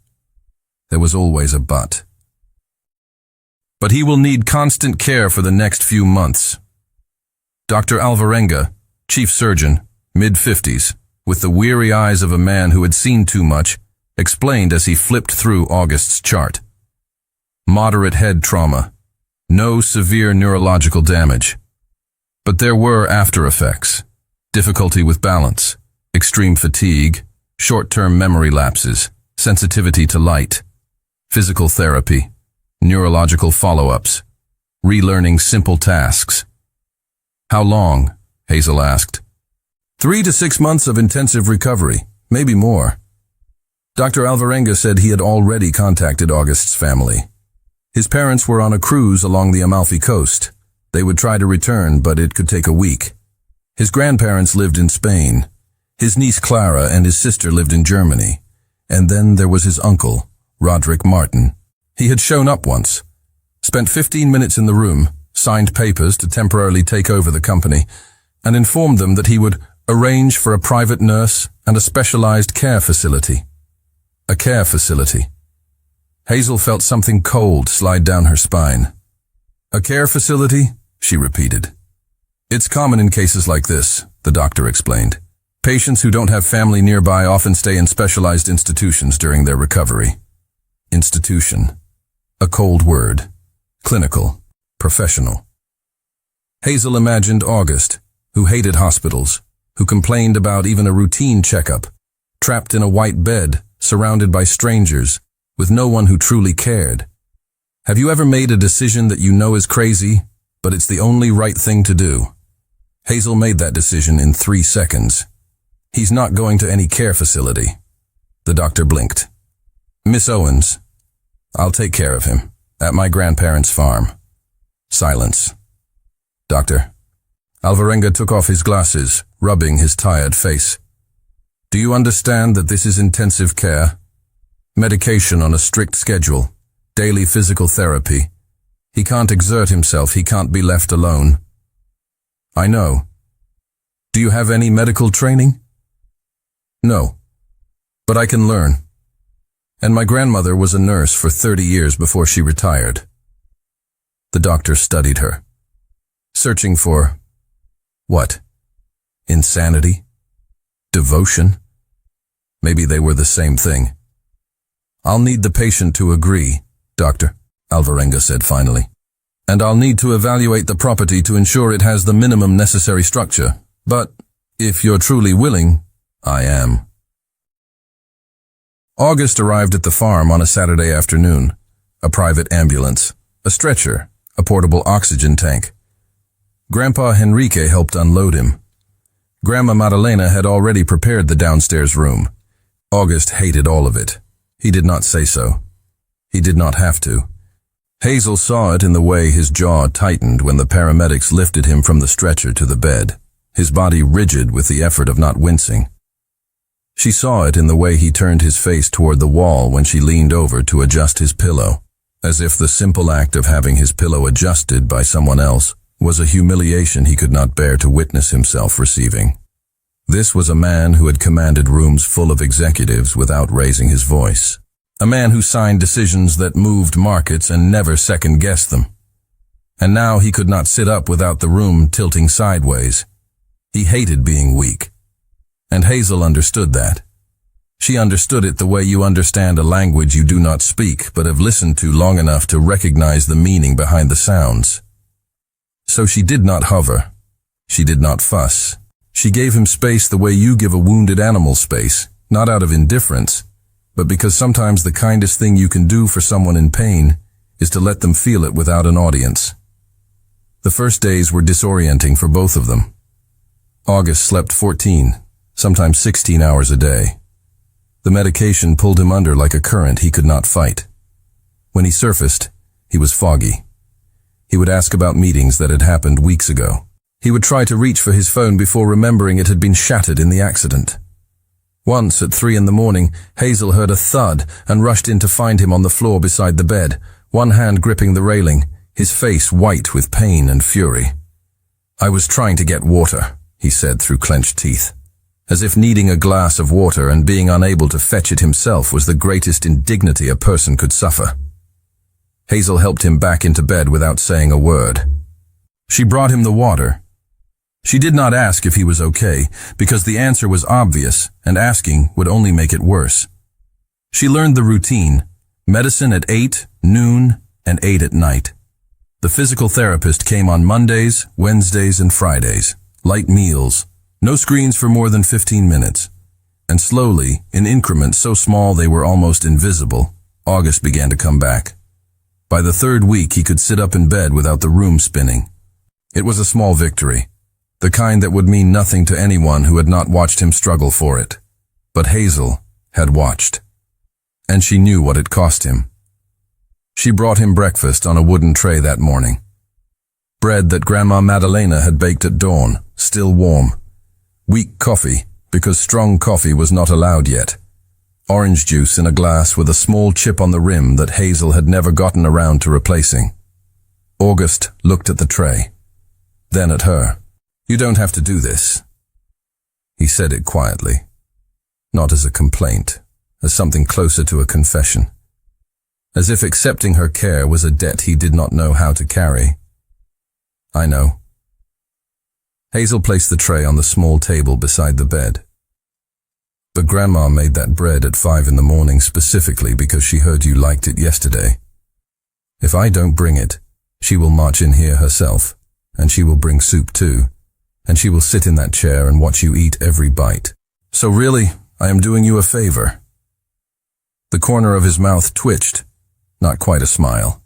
there was always a but. But he will need constant care for the next few months. Dr. Alvarenga, chief surgeon, mid-50s, with the weary eyes of a man who had seen too much, explained as he flipped through August's chart. Moderate head trauma. No severe neurological damage. But there were after effects. Difficulty with balance, extreme fatigue, short-term memory lapses, sensitivity to light, physical therapy, neurological follow-ups, relearning simple tasks. How long? Hazel asked. 3 to 6 months of intensive recovery, maybe more. Dr. Alvarenga said he had already contacted August's family. His parents were on a cruise along the Amalfi Coast. They would try to return, but it could take a week. His grandparents lived in Spain. His niece Clara and his sister lived in Germany. And then there was his uncle, Roderick Martin. He had shown up once, spent 15 minutes in the room, signed papers to temporarily take over the company, and informed them that he would arrange for a private nurse and a specialized care facility. A care facility. Hazel felt something cold slide down her spine. A care facility? She repeated. It's common in cases like this, the doctor explained. Patients who don't have family nearby often stay in specialized institutions during their recovery. Institution. A cold word. Clinical. Professional. Hazel imagined August, who hated hospitals, who complained about even a routine checkup, trapped in a white bed, surrounded by strangers, with no one who truly cared. Have you ever made a decision that you know is crazy, but it's the only right thing to do? Hazel made that decision in 3 seconds. He's not going to any care facility. The doctor blinked. Miss Owens, I'll take care of him, at my grandparents' farm. Silence. Doctor. Alvarenga took off his glasses, rubbing his tired face. Do you understand that this is intensive care? Medication on a strict schedule, daily physical therapy. He can't exert himself, he can't be left alone. I know. Do you have any medical training? No, but I can learn. And my grandmother was a nurse for 30 years before she retired. The doctor studied her, searching for what? Insanity? Devotion? Maybe they were the same thing. I'll need the patient to agree, Doctor, Alvarenga said finally. And I'll need to evaluate the property to ensure it has the minimum necessary structure. But if you're truly willing, I am. August arrived at the farm on a Saturday afternoon. A private ambulance, a stretcher, a portable oxygen tank. Grandpa Henrique helped unload him. Grandma Madalena had already prepared the downstairs room. August hated all of it. He did not say so. He did not have to. Hazel saw it in the way his jaw tightened when the paramedics lifted him from the stretcher to the bed, his body rigid with the effort of not wincing. She saw it in the way he turned his face toward the wall when she leaned over to adjust his pillow, as if the simple act of having his pillow adjusted by someone else was a humiliation he could not bear to witness himself receiving. This was a man who had commanded rooms full of executives without raising his voice. A man who signed decisions that moved markets and never second-guessed them. And now he could not sit up without the room tilting sideways. He hated being weak. And Hazel understood that. She understood it the way you understand a language you do not speak but have listened to long enough to recognize the meaning behind the sounds. So she did not hover. She did not fuss. She gave him space the way you give a wounded animal space, not out of indifference, but because sometimes the kindest thing you can do for someone in pain is to let them feel it without an audience. The first days were disorienting for both of them. August slept 14, sometimes 16 hours a day. The medication pulled him under like a current he could not fight. When he surfaced, he was foggy. He would ask about meetings that had happened weeks ago. He would try to reach for his phone before remembering it had been shattered in the accident. Once, at 3 a.m, Hazel heard a thud and rushed in to find him on the floor beside the bed, one hand gripping the railing, his face white with pain and fury. "I was trying to get water," he said through clenched teeth, as if needing a glass of water and being unable to fetch it himself was the greatest indignity a person could suffer. Hazel helped him back into bed without saying a word. She brought him the water. She did not ask if he was okay, because the answer was obvious, and asking would only make it worse. She learned the routine: medicine at 8, noon, and 8 at night. The physical therapist came on Mondays, Wednesdays, and Fridays. Light meals, no screens for more than 15 minutes. And slowly, in increments so small they were almost invisible, August began to come back. By the 3rd week, he could sit up in bed without the room spinning. It was a small victory, the kind that would mean nothing to anyone who had not watched him struggle for it. But Hazel had watched. And she knew what it cost him. She brought him breakfast on a wooden tray that morning. Bread that Grandma Madalena had baked at dawn, still warm. Weak coffee, because strong coffee was not allowed yet. Orange juice in a glass with a small chip on the rim that Hazel had never gotten around to replacing. August looked at the tray, then at her. "You don't have to do this." He said it quietly, not as a complaint, as something closer to a confession. As if accepting her care was a debt he did not know how to carry. "I know." Hazel placed the tray on the small table beside the bed. "But Grandma made that bread at 5 a.m. specifically because she heard you liked it yesterday. If I don't bring it, she will march in here herself, and she will bring soup too, and she will sit in that chair and watch you eat every bite. So really, I am doing you a favor." The corner of his mouth twitched, not quite a smile,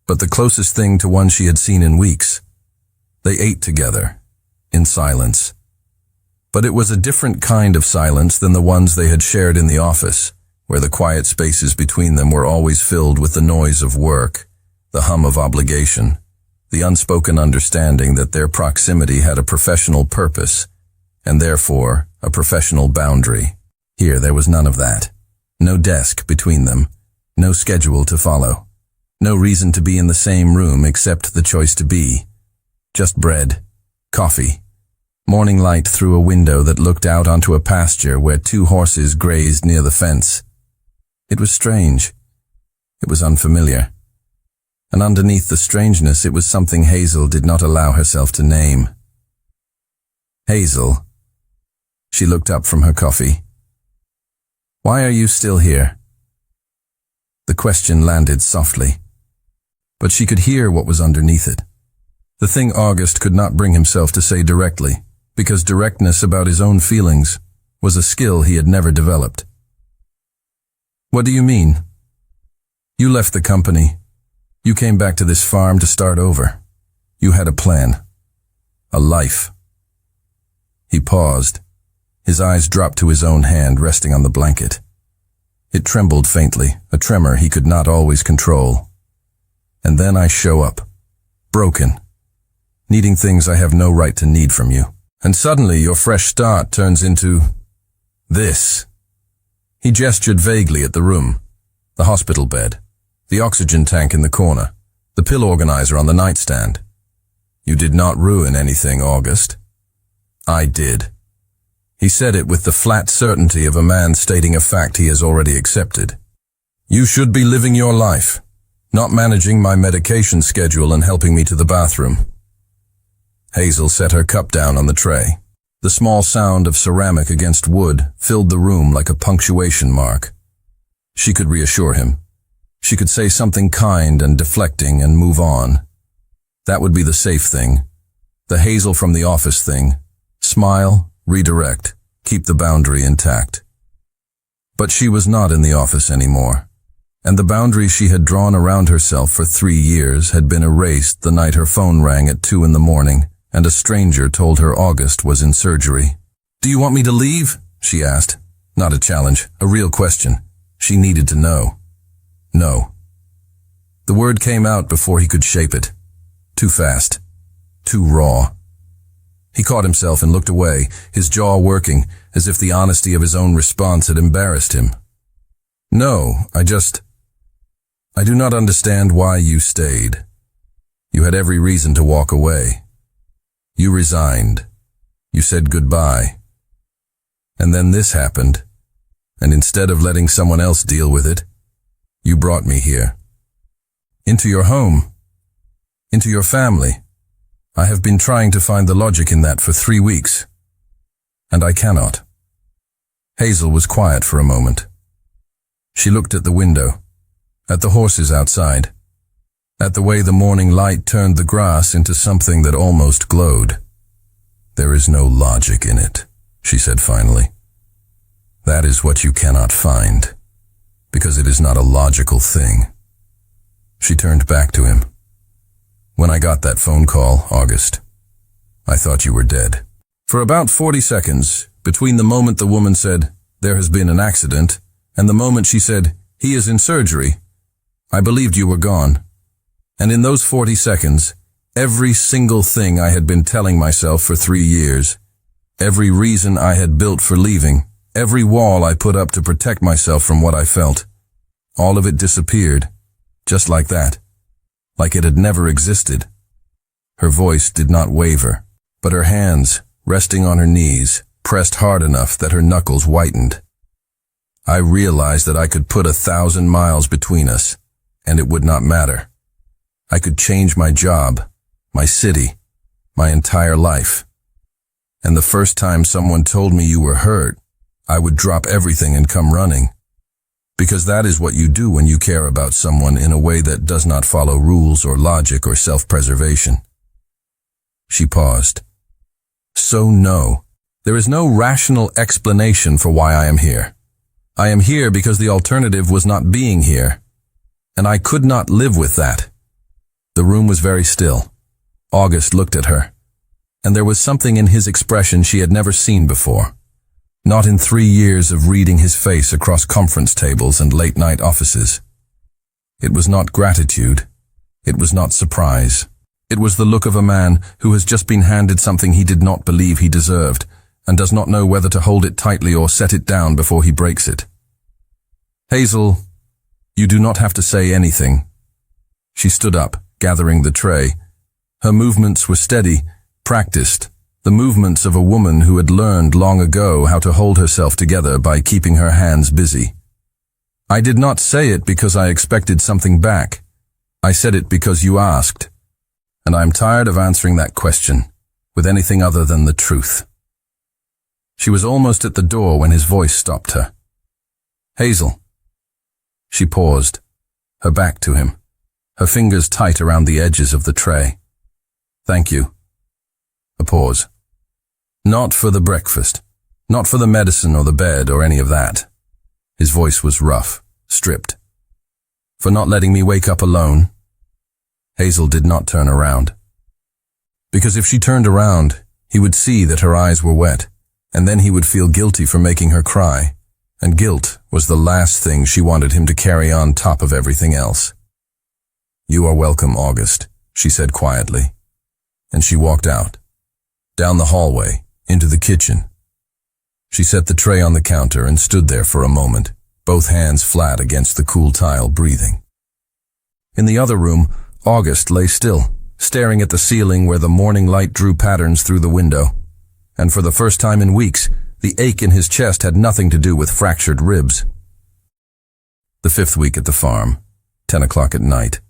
but the closest thing to one she had seen in weeks. They ate together, in silence. But it was a different kind of silence than the ones they had shared in the office, where the quiet spaces between them were always filled with the noise of work, the hum of obligation, the unspoken understanding that their proximity had a professional purpose, and therefore a professional boundary. Here there was none of that. No desk between them, no schedule to follow, no reason to be in the same room except the choice to be. Just bread, coffee, morning light through a window that looked out onto a pasture where 2 horses grazed near the fence. It was strange. It was unfamiliar. And underneath the strangeness, it was something Hazel did not allow herself to name. "Hazel." She looked up from her coffee. "Why are you still here?" The question landed softly, but she could hear what was underneath it. The thing August could not bring himself to say directly, because directness about his own feelings was a skill he had never developed. "What do you mean? You left the company. You came back to this farm to start over. You had a plan. A life." He paused. His eyes dropped to his own hand resting on the blanket. It trembled faintly, a tremor he could not always control. "And then I show up, broken, needing things I have no right to need from you. And suddenly your fresh start turns into this." He gestured vaguely at the room, the hospital bed, the oxygen tank in the corner, the pill organizer on the nightstand. You did not ruin anything, August. I did. He said it with the flat certainty of a man stating a fact he has already accepted. You should be living your life, not managing my medication schedule and helping me to the bathroom. Hazel set her cup down on the tray. The small sound of ceramic against wood filled the room like a punctuation mark. She could reassure him. She could say something kind and deflecting and move on. That would be the safe thing. The Hazel from the office thing. Smile, redirect, keep the boundary intact. But she was not in the office anymore, and the boundary she had drawn around herself for 3 years had been erased the night her phone rang at 2 in the morning and a stranger told her August was in surgery. Do you want me to leave? She asked. Not a challenge, a real question. She needed to know. No. The word came out before he could shape it. Too fast. Too raw. He caught himself and looked away, his jaw working, as if the honesty of his own response had embarrassed him. No, I do not understand why you stayed. You had every reason to walk away. You resigned. You said goodbye. And then this happened, and instead of letting someone else deal with it, you brought me here. Into your home. Into your family. I have been trying to find the logic in that for 3 weeks, and I cannot. Hazel was quiet for a moment. She looked at the window, at the horses outside, at the way the morning light turned the grass into something that almost glowed. There is no logic in it, she said finally. That is what you cannot find, because it is not a logical thing. She turned back to him. When I got that phone call, August, I thought you were dead. For about 40 seconds, between the moment the woman said, there has been an accident, and the moment she said, he is in surgery, I believed you were gone. And in those 40 seconds, every single thing I had been telling myself for 3 years, every reason I had built for leaving, every wall I put up to protect myself from what I felt, all of it disappeared, just like that. Like it had never existed. Her voice did not waver, but her hands, resting on her knees, pressed hard enough that her knuckles whitened. I realized that I could put 1,000 miles between us, and it would not matter. I could change my job, my city, my entire life. And the first time someone told me you were hurt, I would drop everything and come running. Because that is what you do when you care about someone in a way that does not follow rules or logic or self-preservation. She paused. So no, there is no rational explanation for why I am here. I am here because the alternative was not being here, and I could not live with that. The room was very still. August looked at her, and there was something in his expression she had never seen before. Not in 3 years of reading his face across conference tables and late-night offices. It was not gratitude. It was not surprise. It was the look of a man who has just been handed something he did not believe he deserved, and does not know whether to hold it tightly or set it down before he breaks it. Hazel, you do not have to say anything. She stood up, gathering the tray. Her movements were steady, practiced. The movements of a woman who had learned long ago how to hold herself together by keeping her hands busy. I did not say it because I expected something back. I said it because you asked. And I'm tired of answering that question with anything other than the truth. She was almost at the door when his voice stopped her. Hazel. She paused, her back to him, her fingers tight around the edges of the tray. Thank you. A pause. Not for the breakfast, not for the medicine or the bed or any of that. His voice was rough, stripped. For not letting me wake up alone. Hazel did not turn around. Because if she turned around, he would see that her eyes were wet, and then he would feel guilty for making her cry, and guilt was the last thing she wanted him to carry on top of everything else. You are welcome, August, she said quietly, and she walked out. Down the hallway, into the kitchen. She set the tray on the counter and stood there for a moment, both hands flat against the cool tile, breathing. In the other room, August lay still, staring at the ceiling where the morning light drew patterns through the window. And for the first time in weeks, the ache in his chest had nothing to do with fractured ribs. The 5th week at the farm, 10 o'clock at night.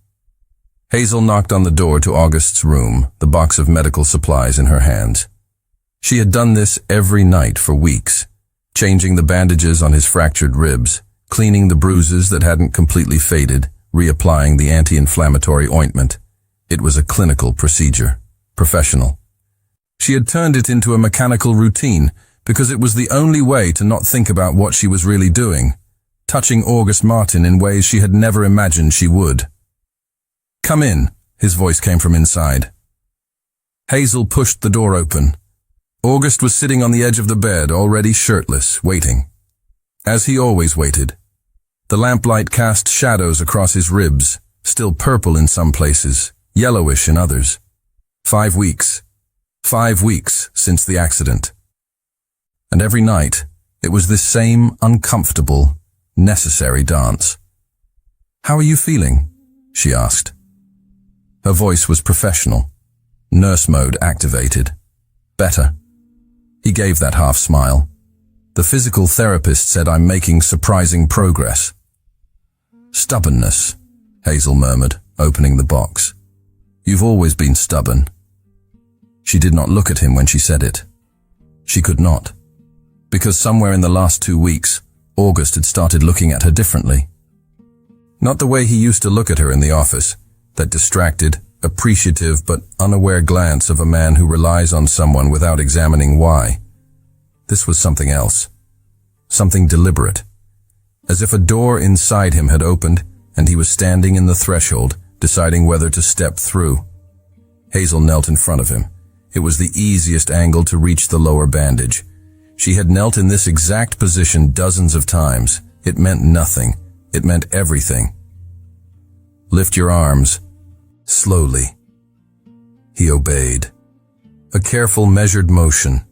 Hazel knocked on the door to August's room, the box of medical supplies in her hands. She had done this every night for weeks, changing the bandages on his fractured ribs, cleaning the bruises that hadn't completely faded, reapplying the anti-inflammatory ointment. It was a clinical procedure, professional. She had turned it into a mechanical routine because it was the only way to not think about what she was really doing, touching August Martin in ways she had never imagined she would. "Come in," his voice came from inside. Hazel pushed the door open. August was sitting on the edge of the bed, already shirtless, waiting. As he always waited. The lamplight cast shadows across his ribs, still purple in some places, yellowish in others. 5 weeks. 5 weeks since the accident. And every night, it was this same uncomfortable, necessary dance. "How are you feeling?" she asked. Her voice was professional. Nurse mode activated. "Better." He gave that half smile. "The physical therapist said I'm making surprising progress." "Stubbornness," Hazel murmured, opening the box. "You've always been stubborn." She did not look at him when she said it. She could not. Because somewhere in the last 2 weeks, August had started looking at her differently. Not the way he used to look at her in the office, that distracted, appreciative but unaware glance of a man who relies on someone without examining why. This was something else. Something deliberate. As if a door inside him had opened and he was standing in the threshold, deciding whether to step through. Hazel knelt in front of him. It was the easiest angle to reach the lower bandage. She had knelt in this exact position dozens of times. It meant nothing. It meant everything. "Lift your arms." Slowly. He obeyed. A careful, measured motion.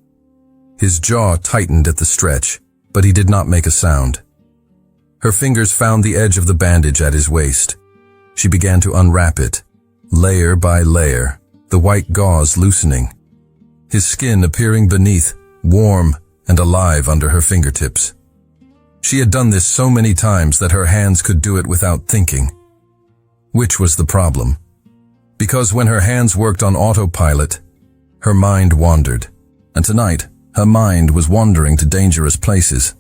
His jaw tightened at the stretch, but he did not make a sound. Her fingers found the edge of the bandage at his waist. She began to unwrap it, layer by layer, the white gauze loosening. His skin appearing beneath, warm and alive under her fingertips. She had done this so many times that her hands could do it without thinking. Which was the problem? Because when her hands worked on autopilot, her mind wandered. And tonight, her mind was wandering to dangerous places.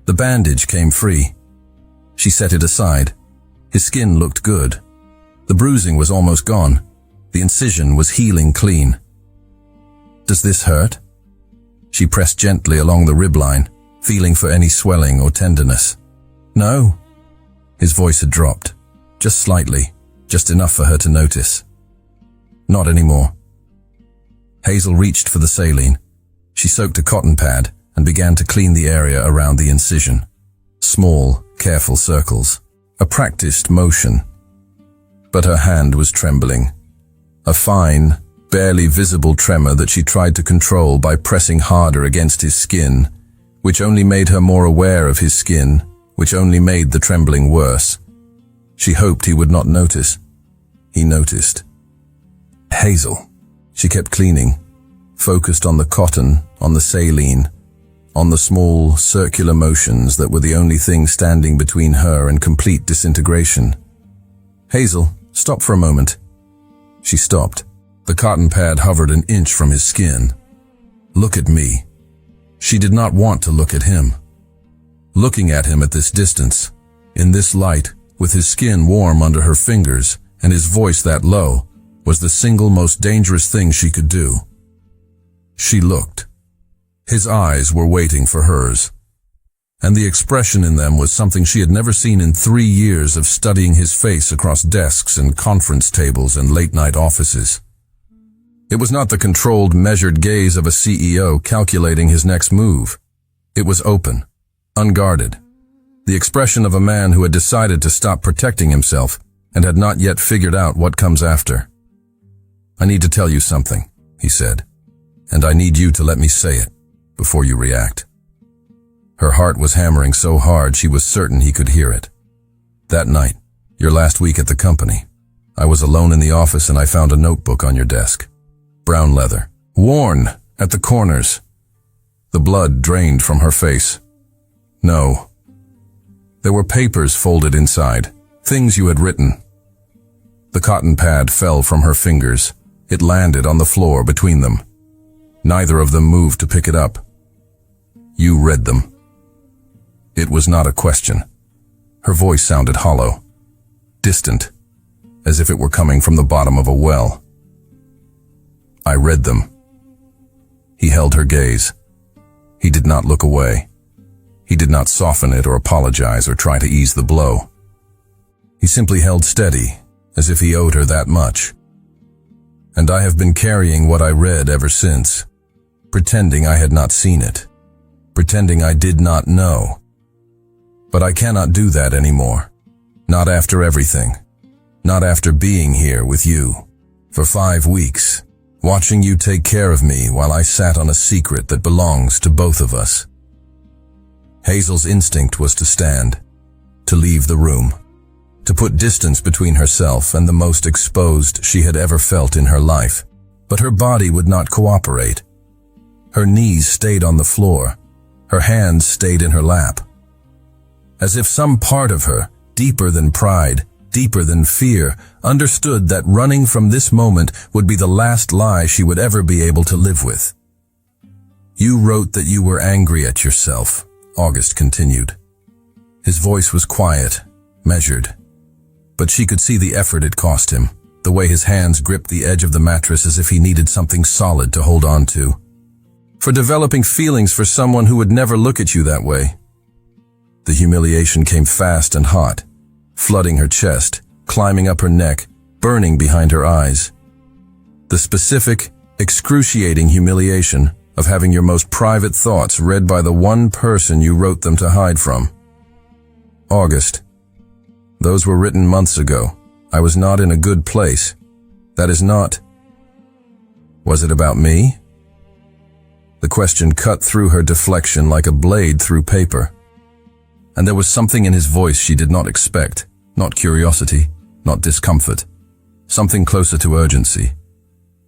The bandage came free. She set it aside. His skin looked good. The bruising was almost gone. The incision was healing clean. "Does this hurt?" She pressed gently along the rib line, feeling for any swelling or tenderness. "No." His voice had dropped. Just slightly, just enough for her to notice. "Not anymore." Hazel reached for the saline. She soaked a cotton pad and began to clean the area around the incision. Small, careful circles. A practiced motion. But her hand was trembling. A fine, barely visible tremor that she tried to control by pressing harder against his skin, which only made her more aware of his skin, which only made the trembling worse. She hoped he would not notice. He noticed. "Hazel." She kept cleaning, focused on the cotton, on the saline, on the small, circular motions that were the only thing standing between her and complete disintegration. "Hazel, stop for a moment." She stopped. The cotton pad hovered an inch from his skin. "Look at me." She did not want to look at him. Looking at him at this distance, in this light, with his skin warm under her fingers and his voice that low, was the single most dangerous thing she could do. She looked. His eyes were waiting for hers, and the expression in them was something she had never seen in 3 years of studying his face across desks and conference tables and late-night offices. It was not the controlled, measured gaze of a CEO calculating his next move. It was open, unguarded. The expression of a man who had decided to stop protecting himself and had not yet figured out what comes after. "I need to tell you something," he said, "and I need you to let me say it before you react." Her heart was hammering so hard she was certain he could hear it. "That night, your last week at the company, I was alone in the office and I found a notebook on your desk. Brown leather. Worn at the corners. The blood drained from her face. No. There were papers folded inside. Things you had written. The cotton pad fell from her fingers. It landed on the floor between them. Neither of them moved to pick it up. You read them. It was not a question. Her voice sounded hollow, distant, as if it were coming from the bottom of a well. I read them. He held her gaze. He did not look away. He did not soften it or apologize or try to ease the blow. He simply held steady, as if he owed her that much. And I have been carrying what I read ever since, pretending I had not seen it, pretending I did not know. But I cannot do that anymore. Not after everything. Not after being here with you. For 5 weeks, watching you take care of me while I sat on a secret that belongs to both of us. Hazel's instinct was to stand, to leave the room, to put distance between herself and the most exposed she had ever felt in her life. But her body would not cooperate. Her knees stayed on the floor. Her hands stayed in her lap. As if some part of her, deeper than pride, deeper than fear, understood that running from this moment would be the last lie she would ever be able to live with. You wrote that you were angry at yourself, August continued. His voice was quiet, measured. But she could see the effort it cost him, the way his hands gripped the edge of the mattress as if he needed something solid to hold on to. For developing feelings for someone who would never look at you that way. The humiliation came fast and hot, flooding her chest, climbing up her neck, burning behind her eyes. The specific, excruciating humiliation of having your most private thoughts read by the one person you wrote them to hide from. August. Those were written months ago. I was not in a good place. That is not. Was it about me? The question cut through her deflection like a blade through paper. And there was something in his voice she did not expect, not curiosity, not discomfort, something closer to urgency,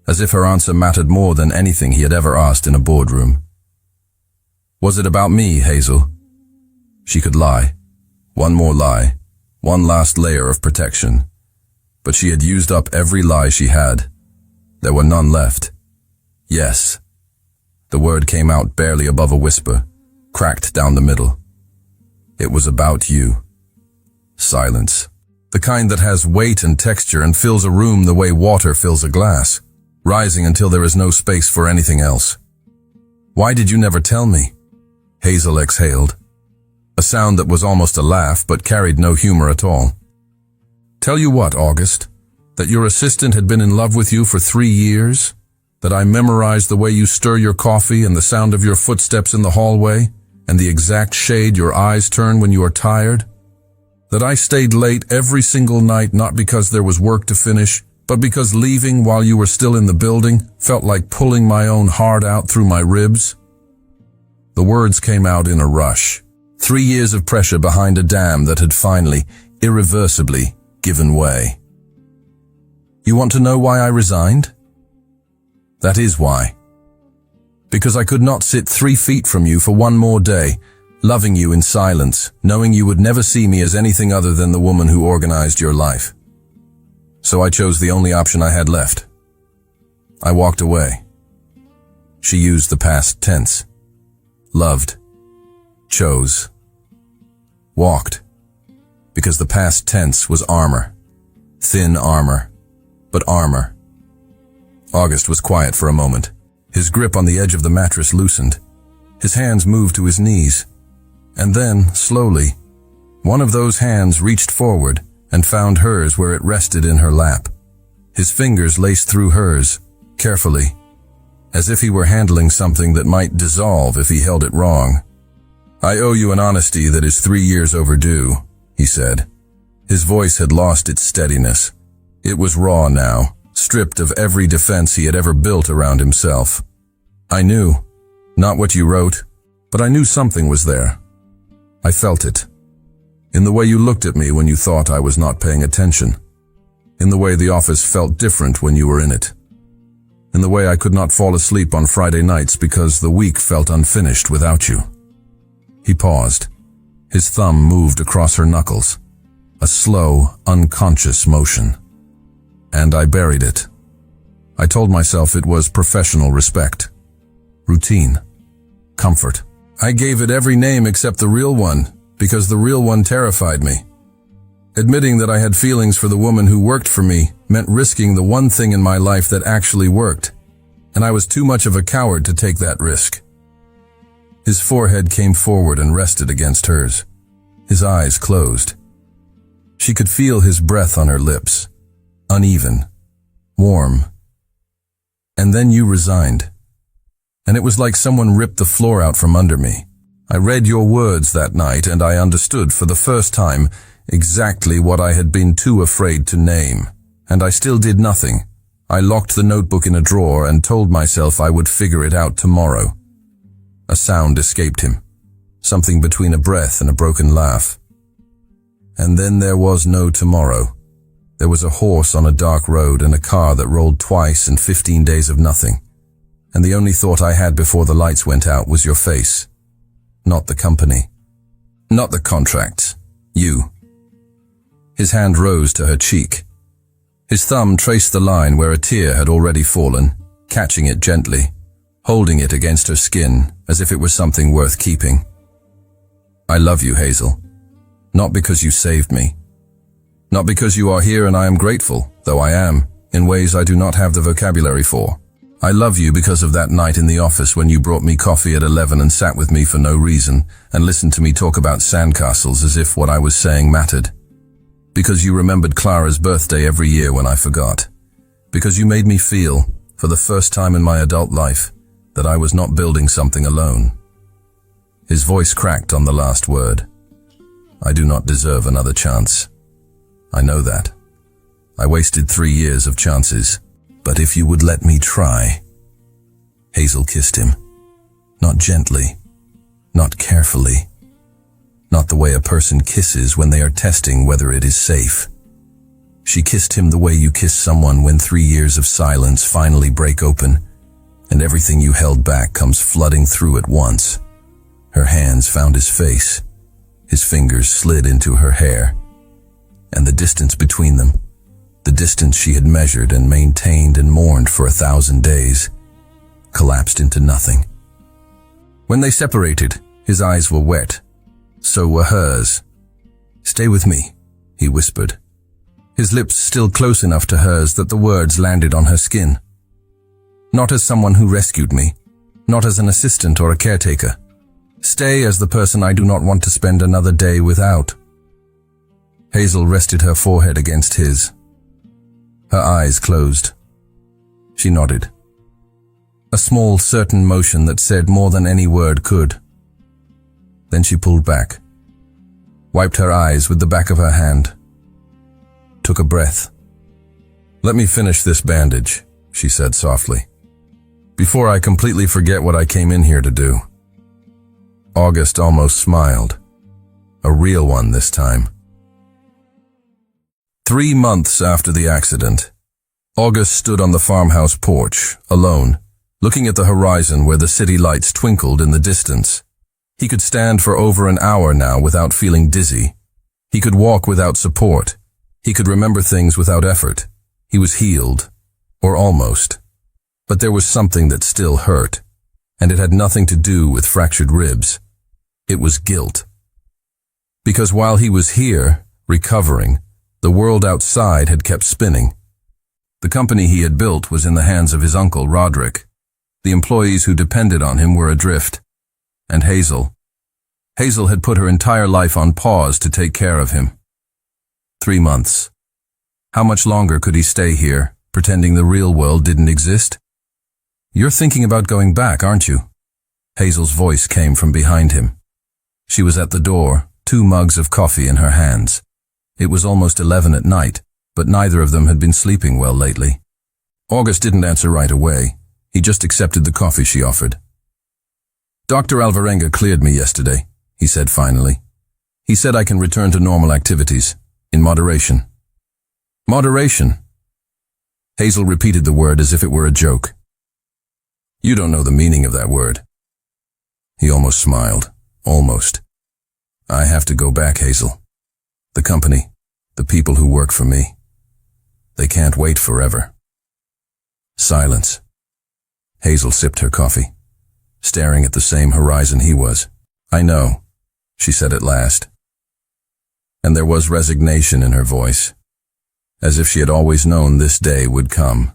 as if her answer mattered more than anything he had ever asked in a boardroom. Was it about me, Hazel? She could lie. One more lie, one last layer of protection. But she had used up every lie she had. There were none left. Yes. The word came out barely above a whisper, cracked down the middle. It was about you. Silence. The kind that has weight and texture and fills a room the way water fills a glass, rising until there is no space for anything else. Why did you never tell me? Hazel exhaled. A sound that was almost a laugh but carried no humor at all. Tell you what, August, that your assistant had been in love with you for 3 years? That I memorized the way you stir your coffee and the sound of your footsteps in the hallway? And the exact shade your eyes turn when you are tired? That I stayed late every single night not because there was work to finish, but because leaving while you were still in the building felt like pulling my own heart out through my ribs? The words came out in a rush. 3 years of pressure behind a dam that had finally, irreversibly, given way. You want to know why I resigned? That is why. Because I could not sit 3 feet from you for one more day, loving you in silence, knowing you would never see me as anything other than the woman who organized your life. So I chose the only option I had left. I walked away. She used the past tense. Loved. Chose. Walked. Because the past tense was armor. Thin armor. But armor. August was quiet for a moment. His grip on the edge of the mattress loosened. His hands moved to his knees. And then, slowly, one of those hands reached forward and found hers where it rested in her lap. His fingers laced through hers, carefully, as if he were handling something that might dissolve if he held it wrong. I owe you an honesty that is 3 years overdue, he said. His voice had lost its steadiness. It was raw now, stripped of every defense he had ever built around himself. I knew, not what you wrote, but I knew something was there. I felt it. In the way you looked at me when you thought I was not paying attention. in the way the office felt different when you were in it, in the way I could not fall asleep on Friday nights because the week felt unfinished without you. He paused. His thumb moved across her knuckles, a slow, unconscious motion. And I buried it. I told myself it was professional respect, routine, comfort. I gave it every name except the real one, because the real one terrified me. Admitting that I had feelings for the woman who worked for me meant risking the one thing in my life that actually worked, and I was too much of a coward to take that risk. His forehead came forward and rested against hers. His eyes closed. She could feel his breath on her lips, uneven, warm. And then you resigned. And it was like someone ripped the floor out from under me. I read your words that night and I understood for the first time exactly what I had been too afraid to name. And I still did nothing. I locked the notebook in a drawer and told myself I would figure it out tomorrow. A sound escaped him, something between a breath and a broken laugh. And then there was no tomorrow. There was a horse on a dark road and a car that rolled twice and 15 days of nothing. And the only thought I had before the lights went out was your face. Not the company. Not the contracts. You. His hand rose to her cheek. His thumb traced the line where a tear had already fallen, catching it gently, holding it against her skin as if it was something worth keeping. I love you, Hazel. Not because you saved me. Not because you are here and I am grateful, though I am, in ways I do not have the vocabulary for. I love you because of that night in the office when you brought me coffee at 11 and sat with me for no reason and listened to me talk about sandcastles as if what I was saying mattered. Because you remembered Clara's birthday every year when I forgot. Because you made me feel, for the first time in my adult life, that I was not building something alone. His voice cracked on the last word. I do not deserve another chance. I know that. I wasted 3 years of chances. But if you would let me try. Hazel kissed him. Not gently. Not carefully. Not the way a person kisses when they are testing whether it is safe. She kissed him the way you kiss someone when 3 years of silence finally break open, and everything you held back comes flooding through at once. Her hands found his face. His fingers slid into her hair. And the distance between them, the distance she had measured and maintained and mourned for 1,000 days, collapsed into nothing. When they separated, his eyes were wet. So were hers. Stay with me, he whispered. His lips still close enough to hers that the words landed on her skin. Not as someone who rescued me, not as an assistant or a caretaker. Stay as the person I do not want to spend another day without. Hazel rested her forehead against his. Her eyes closed. She nodded. A small, certain motion that said more than any word could. Then she pulled back, wiped her eyes with the back of her hand, took a breath. Let me finish this bandage, she said softly, before I completely forget what I came in here to do. August almost smiled. A real one this time. 3 months after the accident, August stood on the farmhouse porch, alone, looking at the horizon where the city lights twinkled in the distance. He could stand for over an hour now without feeling dizzy. He could walk without support. He could remember things without effort. He was healed, or almost. But there was something that still hurt, and it had nothing to do with fractured ribs. It was guilt. Because while he was here, recovering, the world outside had kept spinning. The company he had built was in the hands of his uncle, Roderick. The employees who depended on him were adrift. And Hazel. Hazel had put her entire life on pause to take care of him. 3 months. How much longer could he stay here, pretending the real world didn't exist? You're thinking about going back, aren't you? Hazel's voice came from behind him. She was at the door, 2 mugs of coffee in her hands. It was almost 11 at night, but neither of them had been sleeping well lately. August didn't answer right away. He just accepted the coffee she offered. Dr. Alvarenga cleared me yesterday, he said finally. He said I can return to normal activities, in moderation. Moderation. Hazel repeated the word as if it were a joke. You don't know the meaning of that word. He almost smiled. Almost. I have to go back, Hazel. The company, the people who work for me, they can't wait forever. Silence. Hazel sipped her coffee, staring at the same horizon he was. I know, she said at last. And there was resignation in her voice, as if she had always known this day would come.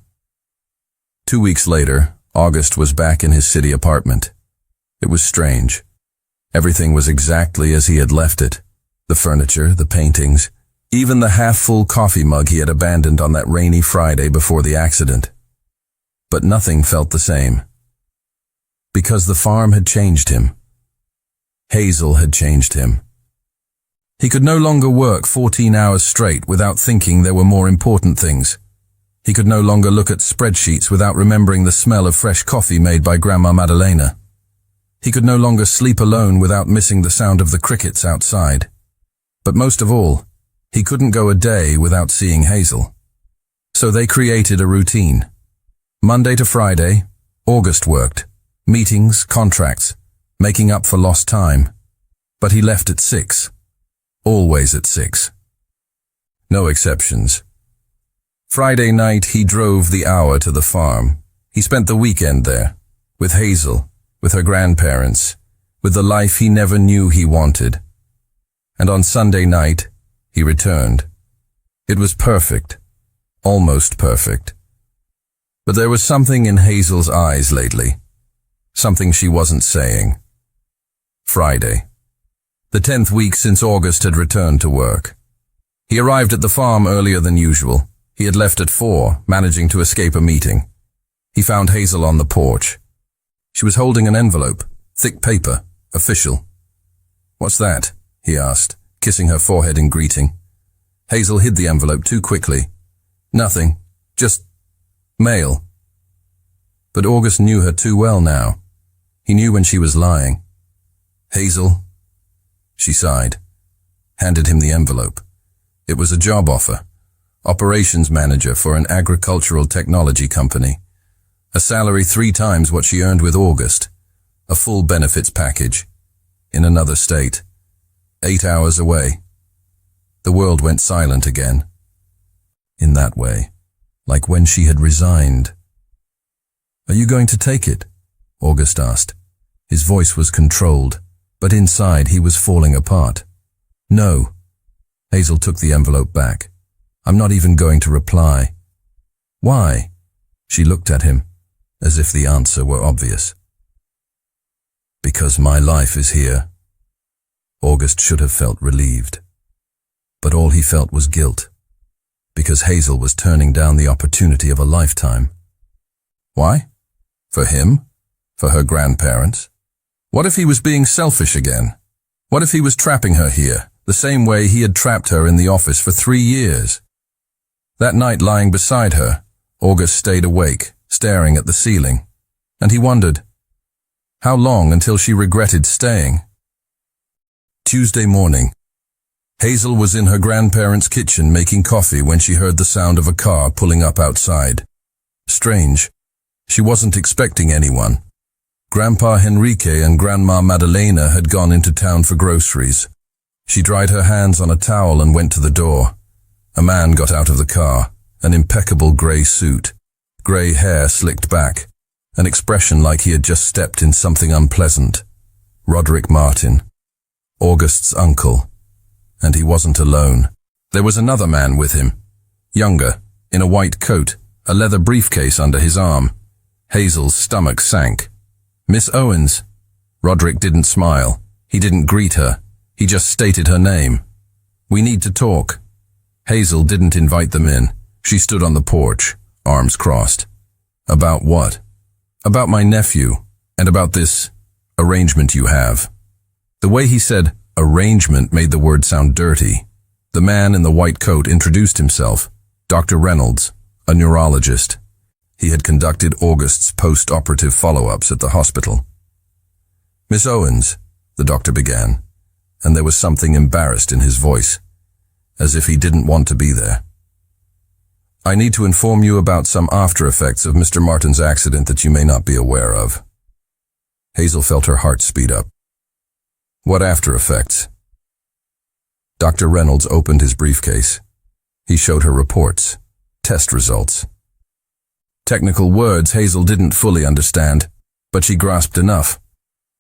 2 weeks later, August was back in his city apartment. It was strange. Everything was exactly as he had left it. The furniture, the paintings, even the half-full coffee mug he had abandoned on that rainy Friday before the accident. But nothing felt the same. Because the farm had changed him. Hazel had changed him. He could no longer work 14 hours straight without thinking there were more important things. He could no longer look at spreadsheets without remembering the smell of fresh coffee made by Grandma Madalena. He could no longer sleep alone without missing the sound of the crickets outside. But most of all, he couldn't go a day without seeing Hazel. So they created a routine. Monday to Friday, August worked. Meetings, contracts, making up for lost time. But he left at 6. Always at 6. No exceptions. Friday night he drove the hour to the farm. He spent the weekend there, with Hazel, with her grandparents, with the life he never knew he wanted. And on Sunday night, he returned. It was perfect. Almost perfect. But there was something in Hazel's eyes lately. Something she wasn't saying. Friday. The 10th week since August had returned to work. He arrived at the farm earlier than usual. He had left at 4, managing to escape a meeting. He found Hazel on the porch. She was holding an envelope, thick paper, official. What's that? He asked, kissing her forehead in greeting. Hazel hid the envelope too quickly. Nothing, just mail. But August knew her too well now. He knew when she was lying. Hazel, she sighed, handed him the envelope. It was a job offer. Operations manager for an agricultural technology company. A salary 3 times what she earned with August. A full benefits package. In another state. 8 hours away. The world went silent again. In that way, like when she had resigned. Are you going to take it? August asked. His voice was controlled, but inside he was falling apart. No. Hazel took the envelope back. I'm not even going to reply. Why? She looked at him, as if the answer were obvious. Because my life is here. August should have felt relieved. But all he felt was guilt, because Hazel was turning down the opportunity of a lifetime. Why? For him? For her grandparents? What if he was being selfish again? What if he was trapping her here, the same way he had trapped her in the office for 3 years? That night lying beside her, August stayed awake, staring at the ceiling, and he wondered, how long until she regretted staying? Tuesday morning. Hazel was in her grandparents' kitchen making coffee when she heard the sound of a car pulling up outside. Strange. She wasn't expecting anyone. Grandpa Henrique and Grandma Madalena had gone into town for groceries. She dried her hands on a towel and went to the door. A man got out of the car, an impeccable grey suit, grey hair slicked back, an expression like he had just stepped in something unpleasant. Roderick Martin, August's uncle. And he wasn't alone. There was another man with him, younger, in a white coat, a leather briefcase under his arm. Hazel's stomach sank. Miss Owens. Roderick didn't smile. He didn't greet her. He just stated her name. We need to talk. Hazel didn't invite them in. She stood on the porch, arms crossed. About what? About my nephew, and about this arrangement you have. The way he said arrangement made the word sound dirty. The man in the white coat introduced himself, Dr. Reynolds, a neurologist. He had conducted August's post-operative follow-ups at the hospital. Miss Owens, the doctor began, and there was something embarrassed in his voice, as if he didn't want to be there. I need to inform you about some after effects of Mr. Martin's accident that you may not be aware of. Hazel felt her heart speed up. What after effects? Dr. Reynolds opened his briefcase. He showed her reports, test results. Technical words Hazel didn't fully understand, but she grasped enough.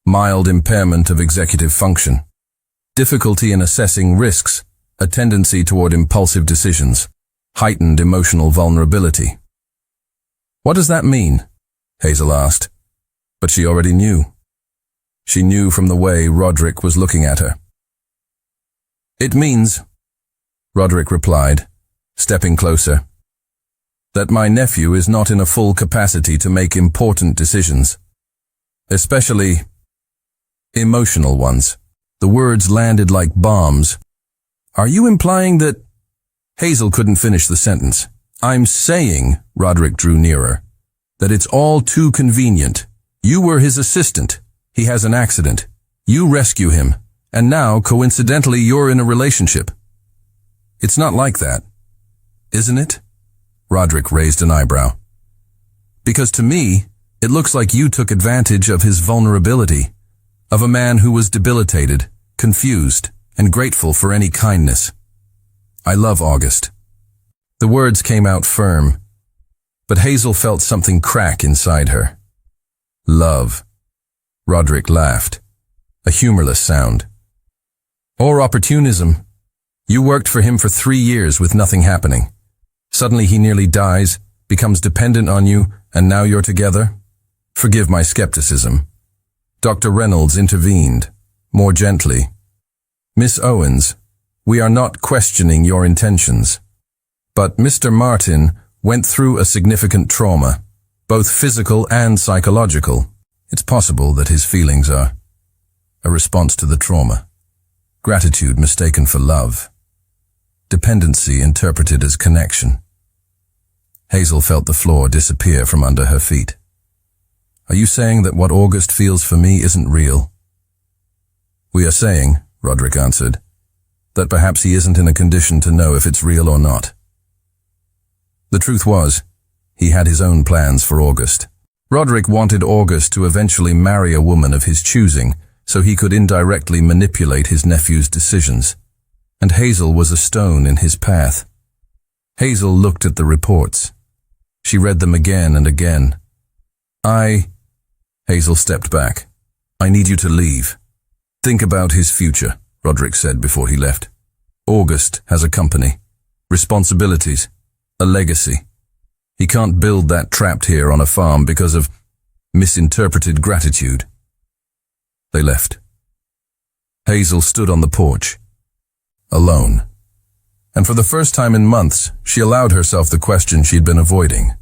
Mild impairment of executive function, difficulty in assessing risks, a tendency toward impulsive decisions, heightened emotional vulnerability. What does that mean? Hazel asked, but she already knew. She knew from the way Roderick was looking at her. It means, Roderick replied, stepping closer, that my nephew is not in a full capacity to make important decisions, especially emotional ones. The words landed like bombs. Are you implying that... Hazel couldn't finish the sentence. I'm saying, Roderick drew nearer, that it's all too convenient. You were his assistant. He has an accident. You rescue him. And now, coincidentally, you're in a relationship. It's not like that, isn't it? Roderick raised an eyebrow. Because to me, it looks like you took advantage of his vulnerability, of a man who was debilitated, confused, and grateful for any kindness. I love August. The words came out firm, but Hazel felt something crack inside her. Love. Roderick laughed, a humorless sound. Or opportunism. You worked for him for 3 years with nothing happening. Suddenly he nearly dies, becomes dependent on you, and now you're together? Forgive my skepticism. Dr. Reynolds intervened, more gently. Miss Owens, we are not questioning your intentions. But Mr. Martin went through a significant trauma, both physical and psychological. It's possible that his feelings are a response to the trauma. Gratitude mistaken for love. Dependency interpreted as connection. Hazel felt the floor disappear from under her feet. Are you saying that what August feels for me isn't real? We are saying, Roderick answered, that perhaps he isn't in a condition to know if it's real or not. The truth was, he had his own plans for August. Roderick wanted August to eventually marry a woman of his choosing, so he could indirectly manipulate his nephew's decisions. And Hazel was a stone in his path. Hazel looked at the reports. She read them again and again. Hazel stepped back. I need you to leave. Think about his future, Roderick said before he left. August has a company, responsibilities, a legacy. He can't build that trapped here on a farm because of misinterpreted gratitude. They left. Hazel stood on the porch, alone. And for the first time in months, she allowed herself the question she'd been avoiding.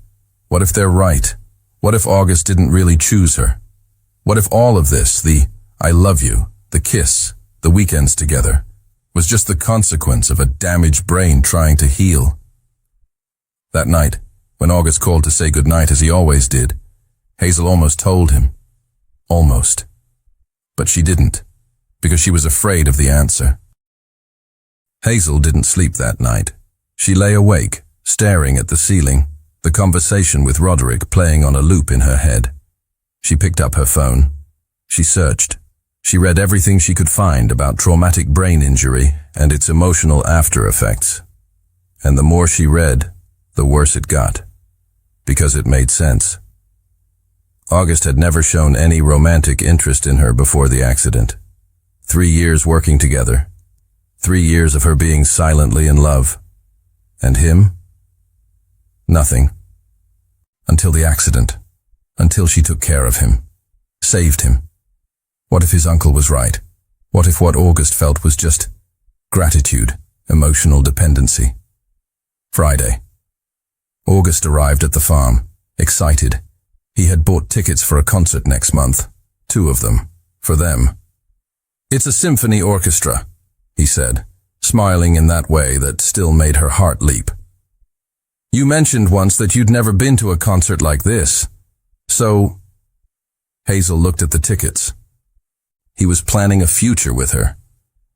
What if they're right? What if August didn't really choose her? What if all of this, the I love you, the kiss, the weekends together, was just the consequence of a damaged brain trying to heal? That night, when August called to say goodnight as he always did, Hazel almost told him. Almost. But she didn't, because she was afraid of the answer. Hazel didn't sleep that night. She lay awake, staring at the ceiling, the conversation with Roderick playing on a loop in her head. She picked up her phone. She searched. She read everything she could find about traumatic brain injury and its emotional after effects. And the more she read, the worse it got, because it made sense. August had never shown any romantic interest in her before the accident. 3 years working together. 3 years of her being silently in love. And him? Nothing. Until the accident. Until she took care of him. Saved him. What if his uncle was right? What if what August felt was just gratitude, emotional dependency? Friday. August arrived at the farm, excited. He had bought tickets for a concert next month. 2 of them. For them. It's a symphony orchestra, he said, smiling in that way that still made her heart leap. You mentioned once that you'd never been to a concert like this. So... Hazel looked at the tickets. He was planning a future with her,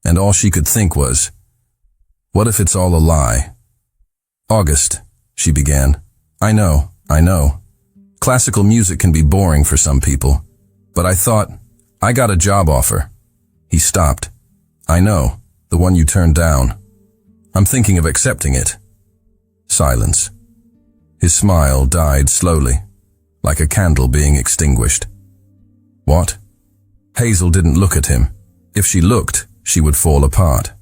and all she could think was, what if it's all a lie? August, she began. I know. Classical music can be boring for some people, but I thought, I got a job offer. He stopped. I know, the one you turned down. I'm thinking of accepting it. Silence. His smile died slowly, like a candle being extinguished. What? Hazel didn't look at him. If she looked, she would fall apart.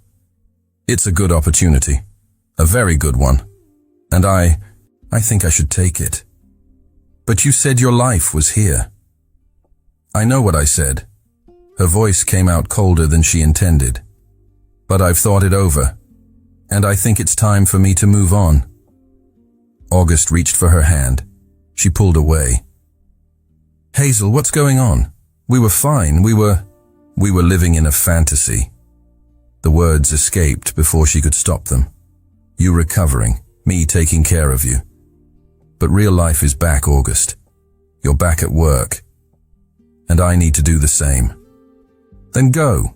It's a good opportunity. A very good one. And I think I should take it. But you said your life was here. I know what I said. Her voice came out colder than she intended. But I've thought it over, and I think it's time for me to move on. August reached for her hand. She pulled away. Hazel, what's going on? We were fine. We were living in a fantasy. The words escaped before she could stop them. You recovering, me taking care of you. But real life is back, August. You're back at work. And I need to do the same. Then go.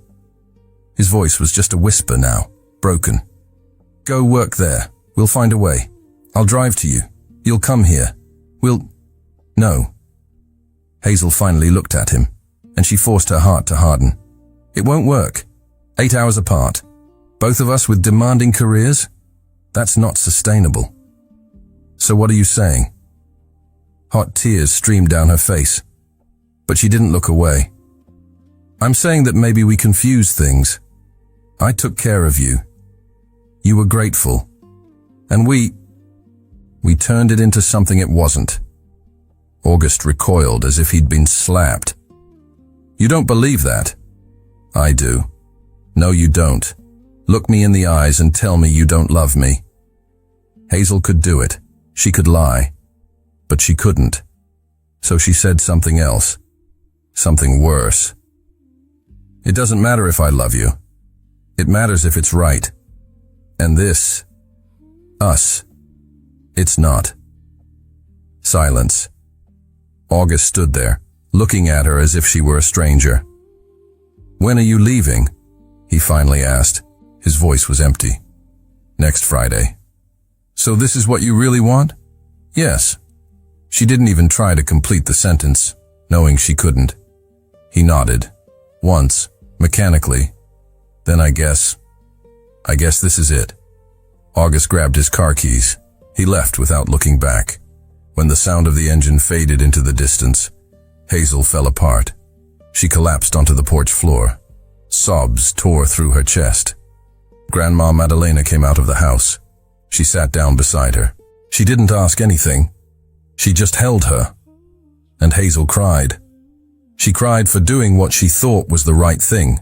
His voice was just a whisper now, broken. Go work there. We'll find a way. I'll drive to you. You'll come here. No. Hazel finally looked at him, and she forced her heart to harden. It won't work. 8 hours apart. Both of us with demanding careers? That's not sustainable. So what are you saying? Hot tears streamed down her face, but she didn't look away. I'm saying that maybe we confuse things. I took care of you. You were grateful. And we turned it into something it wasn't. August recoiled as if he'd been slapped. You don't believe that? I do. No, you don't. Look me in the eyes and tell me you don't love me. Hazel could do it. She could lie. But she couldn't. So she said something else. Something worse. It doesn't matter if I love you. It matters if it's right. And this, us, it's not. Silence. August stood there, looking at her as if she were a stranger. When are you leaving? He finally asked. His voice was empty. Next Friday. So this is what you really want? Yes. She didn't even try to complete the sentence, knowing she couldn't. He nodded. Once, mechanically. Then I guess this is it. August grabbed his car keys. He left without looking back. When the sound of the engine faded into the distance, Hazel fell apart. She collapsed onto the porch floor. Sobs tore through her chest. Grandma Madalena came out of the house. She sat down beside her. She didn't ask anything. She just held her. And Hazel cried. She cried for doing what she thought was the right thing,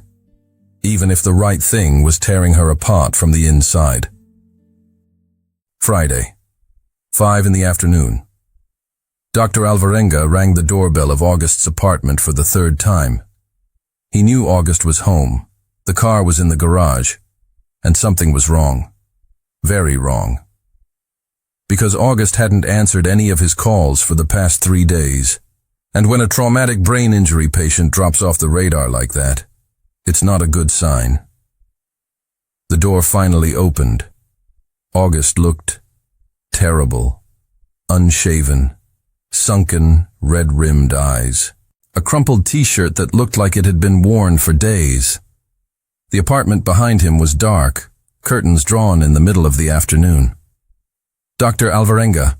even if the right thing was tearing her apart from the inside. Friday, 5 in the afternoon. Dr. Alvarenga rang the doorbell of August's apartment for the 3rd time. He knew August was home. The car was in the garage. And something was wrong. Very wrong. Because August hadn't answered any of his calls for the past 3 days. And when a traumatic brain injury patient drops off the radar like that, it's not a good sign. The door finally opened. August looked terrible, unshaven, sunken, red-rimmed eyes, a crumpled t-shirt that looked like it had been worn for days. The apartment behind him was dark, curtains drawn in the middle of the afternoon. Dr. Alvarenga.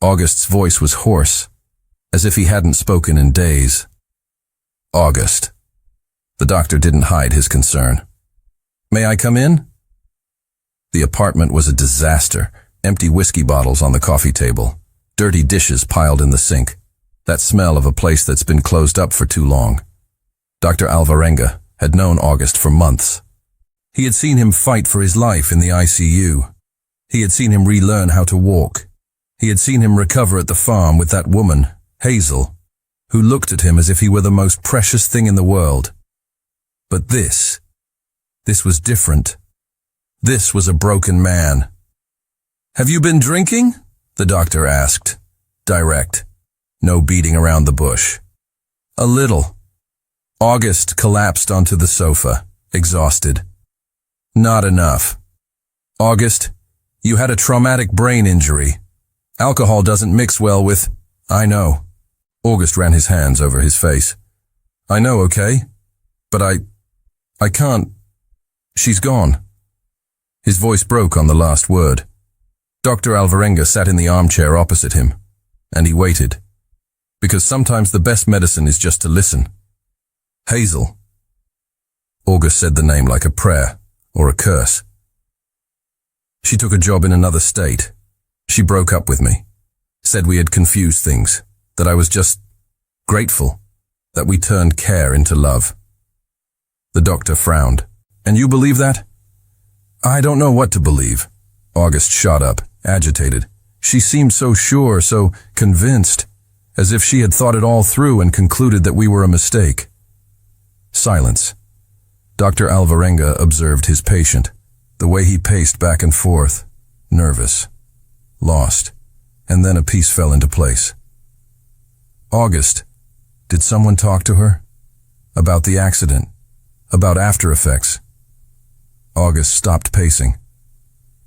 August's voice was hoarse, as if he hadn't spoken in days. August. The doctor didn't hide his concern. May I come in? The apartment was a disaster. Empty whiskey bottles on the coffee table. Dirty dishes piled in the sink. That smell of a place that's been closed up for too long. Dr. Alvarenga had known August for months. He had seen him fight for his life in the ICU. He had seen him relearn how to walk. He had seen him recover at the farm with that woman, Hazel, who looked at him as if he were the most precious thing in the world. But this was different. This was a broken man. Have you been drinking? The doctor asked. Direct. No beating around the bush. A little. August collapsed onto the sofa, exhausted. Not enough. August, You had a traumatic brain injury. Alcohol doesn't mix well with... I know. August ran his hands over his face. I know, okay? But I can't... She's gone. His voice broke on the last word. Dr. Alvarenga sat in the armchair opposite him, and he waited. Because sometimes the best medicine is just to listen. Hazel. August said the name like a prayer, or a curse. She took a job in another state. She broke up with me. Said we had confused things, that I was just grateful, that we turned care into love. The doctor frowned. And you believe that? I don't know what to believe. August shot up, agitated. She seemed so sure, so convinced, as if she had thought it all through and concluded that we were a mistake. Silence. Dr. Alvarenga observed his patient, the way he paced back and forth, nervous, lost, and then a piece fell into place. August, did someone talk to her? About the accident? About after effects? August stopped pacing.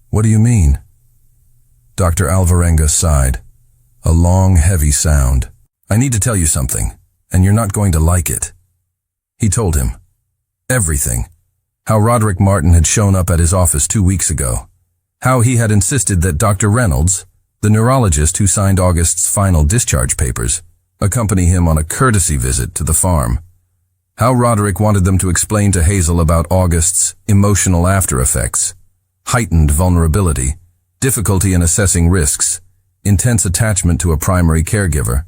What do you mean? Dr. Alvarenga sighed. A long, heavy sound. I need to tell you something, and you're not going to like it. He told him. Everything. How Roderick Martin had shown up at his office 2 weeks ago. How he had insisted that Dr. Reynolds, the neurologist who signed August's final discharge papers, accompany him on a courtesy visit to the farm. How Roderick wanted them to explain to Hazel about August's emotional after effects, heightened vulnerability, difficulty in assessing risks, intense attachment to a primary caregiver.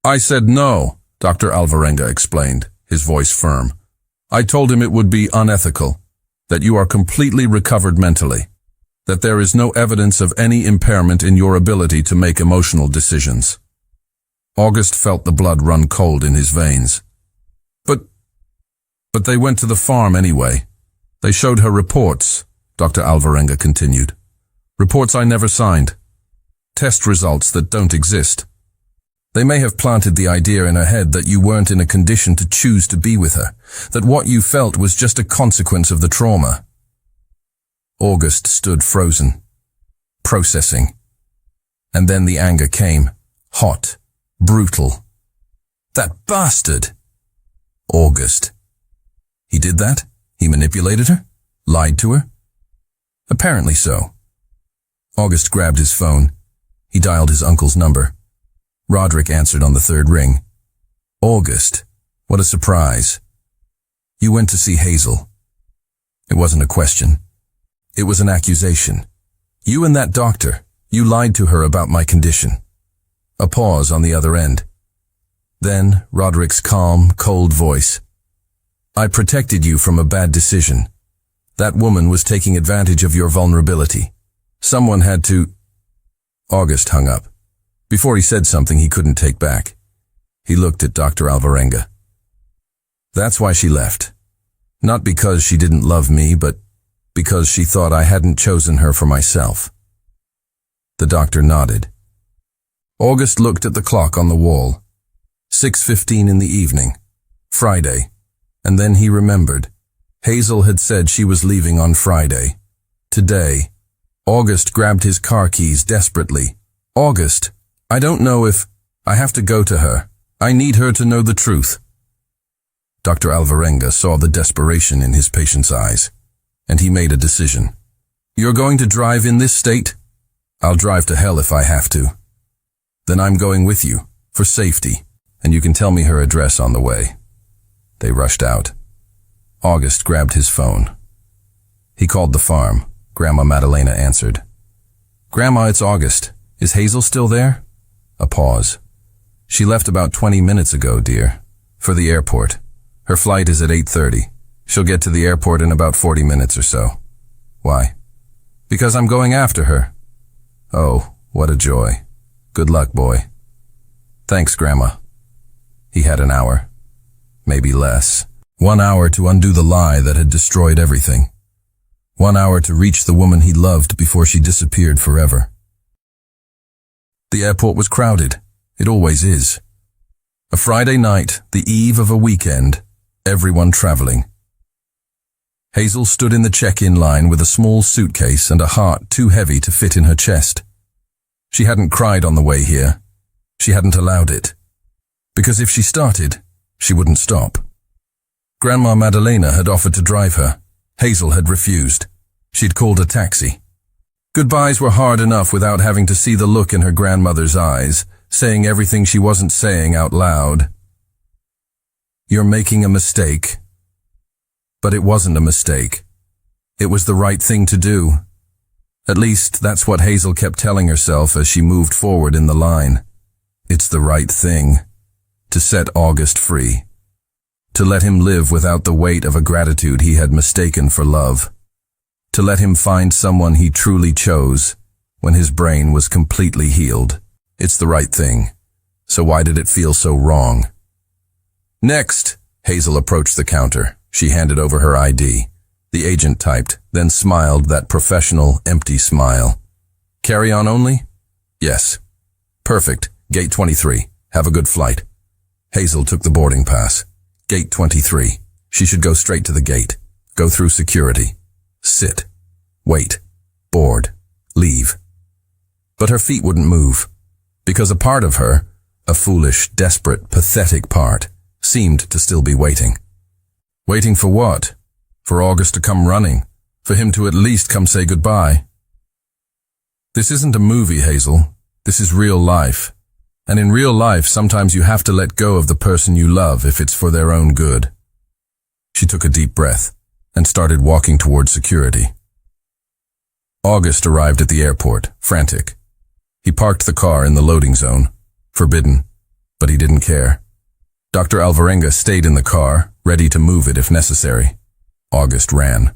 I said no, Dr. Alvarenga explained, his voice firm. I told him it would be unethical, that you are completely recovered mentally, that there is no evidence of any impairment in your ability to make emotional decisions. August felt the blood run cold in his veins. But they went to the farm anyway. They showed her reports, Dr. Alvarenga continued. Reports I never signed. Test results that don't exist. They may have planted the idea in her head that you weren't in a condition to choose to be with her, that what you felt was just a consequence of the trauma. August stood frozen, processing. And then the anger came, hot, brutal. That bastard! August. He did that? He manipulated her? Lied to her? Apparently so. August grabbed his phone. He dialed his uncle's number. Roderick answered on the third ring. August, what a surprise. You went to see Hazel. It wasn't a question. It was an accusation. You and that doctor, you lied to her about my condition. A pause on the other end. Then Roderick's calm, cold voice. I protected you from a bad decision. That woman was taking advantage of your vulnerability. Someone had to... August hung up. Before he said something he couldn't take back. He looked at Dr. Alvarenga. That's why she left. Not because she didn't love me, but because she thought I hadn't chosen her for myself. The doctor nodded. August looked at the clock on the wall. 6:15 in the evening. Friday. And then he remembered. Hazel had said she was leaving on Friday. Today. August grabbed his car keys desperately. August, I don't know if... I have to go to her. I need her to know the truth. Dr. Alvarenga saw the desperation in his patient's eyes, and he made a decision. You're going to drive in this state? I'll drive to hell if I have to. Then I'm going with you, for safety, and you can tell me her address on the way. They rushed out. August grabbed his phone. He called the farm. Grandma Madalena answered. Grandma, it's August. Is Hazel still there? A pause. She left about 20 minutes ago, dear. For the airport. Her flight is at 8:30. She'll get to the airport in about 40 minutes or so. Why? Because I'm going after her. Oh, what a joy. Good luck, boy. Thanks, Grandma. He had an hour. Maybe less. 1 hour to undo the lie that had destroyed everything. 1 hour to reach the woman he loved before she disappeared forever. The airport was crowded. It always is. A Friday night, the eve of a weekend, everyone traveling. Hazel stood in the check-in line with a small suitcase and a heart too heavy to fit in her chest. She hadn't cried on the way here. She hadn't allowed it. Because if she started, she wouldn't stop. Grandma Madalena had offered to drive her. Hazel had refused. She'd called a taxi. Goodbyes were hard enough without having to see the look in her grandmother's eyes, saying everything she wasn't saying out loud. "You're making a mistake." But it wasn't a mistake. It was the right thing to do. At least that's what Hazel kept telling herself as she moved forward in the line. It's the right thing. To set August free. To let him live without the weight of a gratitude he had mistaken for love. To let him find someone he truly chose when his brain was completely healed. It's the right thing. So why did it feel so wrong? "Next!" Hazel approached the counter. She handed over her ID. The agent typed, then smiled that professional, empty smile. "Carry on only?" "Yes." "Perfect. Gate 23. Have a good flight." Hazel took the boarding pass. Gate 23. She should go straight to the gate. Go through security. Sit. Wait. Board. Leave. But her feet wouldn't move. Because a part of her, a foolish, desperate, pathetic part, seemed to still be waiting. Waiting for what? For August to come running. For him to at least come say goodbye. This isn't a movie, Hazel. This is real life. And in real life, sometimes you have to let go of the person you love if it's for their own good. She took a deep breath and started walking toward security. August arrived at the airport, frantic. He parked the car in the loading zone. Forbidden, but he didn't care. Dr. Alvarenga stayed in the car, ready to move it if necessary. August ran.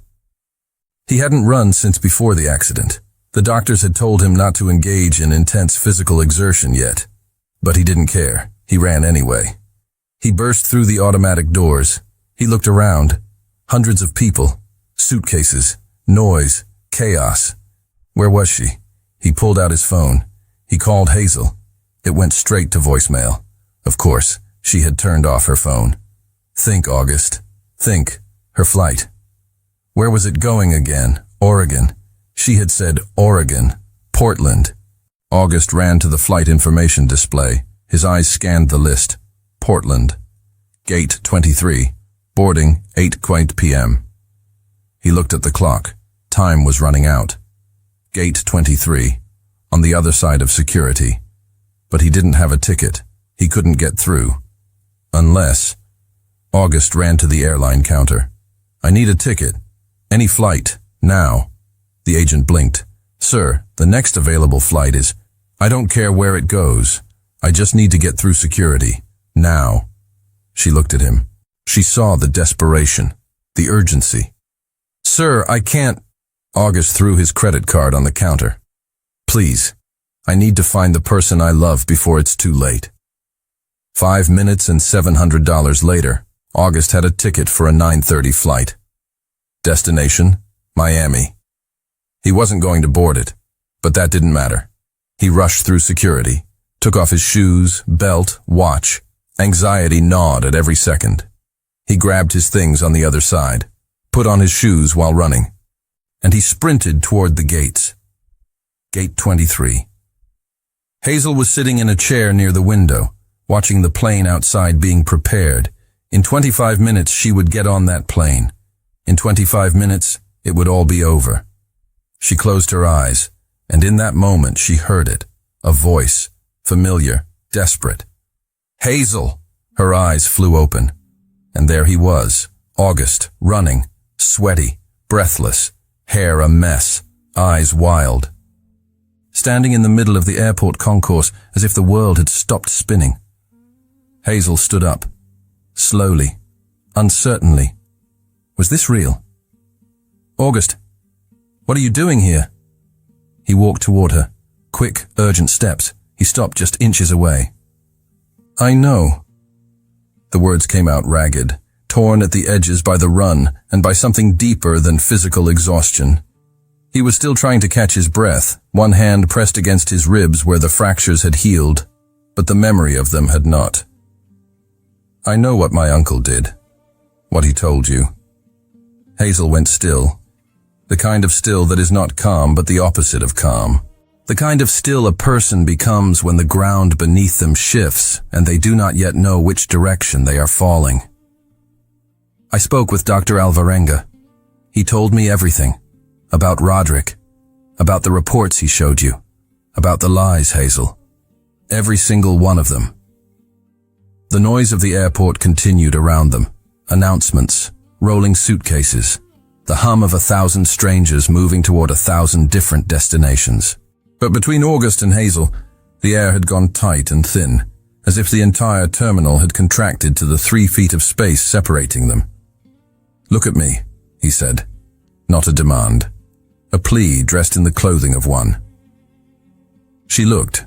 He hadn't run since before the accident. The doctors had told him not to engage in intense physical exertion yet. But he didn't care. He ran anyway. He burst through the automatic doors. He looked around. Hundreds of people. Suitcases. Noise. Chaos. Where was she? He pulled out his phone. He called Hazel. It went straight to voicemail. Of course, she had turned off her phone. Think, August. Think. Her flight. Where was it going again? Oregon. She had said Oregon. Portland. August ran to the flight information display. His eyes scanned the list. Portland. Gate 23. Boarding 8:20 p.m. He looked at the clock. Time was running out. Gate 23. On the other side of security. But he didn't have a ticket. He couldn't get through. Unless... August ran to the airline counter. "I need a ticket. Any flight. Now." The agent blinked. "Sir, the next available flight is..." "I don't care where it goes. I just need to get through security. Now." She looked at him. She saw the desperation, the urgency. "Sir, I can't..." August threw his credit card on the counter. "Please, I need to find the person I love before it's too late." 5 minutes and $700 later, August had a ticket for a 9:30 flight. Destination, Miami. He wasn't going to board it, but that didn't matter. He rushed through security, took off his shoes, belt, watch. Anxiety gnawed at every second. He grabbed his things on the other side, put on his shoes while running, and he sprinted toward the gates. Gate 23. Hazel was sitting in a chair near the window, watching the plane outside being prepared. In 25 minutes, she would get on that plane. In 25 minutes, it would all be over. She closed her eyes, and in that moment she heard it, a voice, familiar, desperate. "Hazel!" Her eyes flew open, and there he was, August, running, sweaty, breathless, hair a mess, eyes wild. Standing in the middle of the airport concourse as if the world had stopped spinning. Hazel stood up, slowly, uncertainly. Was this real? "August, what are you doing here?" He walked toward her, quick, urgent steps. He stopped just inches away. "I know." The words came out ragged, torn at the edges by the run and by something deeper than physical exhaustion. He was still trying to catch his breath, one hand pressed against his ribs where the fractures had healed, but the memory of them had not. "I know what my uncle did. What he told you." Hazel went still. The kind of still that is not calm but the opposite of calm. The kind of still a person becomes when the ground beneath them shifts and they do not yet know which direction they are falling. I spoke with Dr. Alvarenga. He told me everything. About Roderick. About the reports he showed you. About the lies, Hazel. Every single one of them. The noise of the airport continued around them. Announcements, rolling suitcases, the hum of 1,000 strangers moving toward 1,000 different destinations. But between August and Hazel, the air had gone tight and thin, as if the entire terminal had contracted to the 3 feet of space separating them. "Look at me," he said. Not a demand. A plea dressed in the clothing of one. She looked.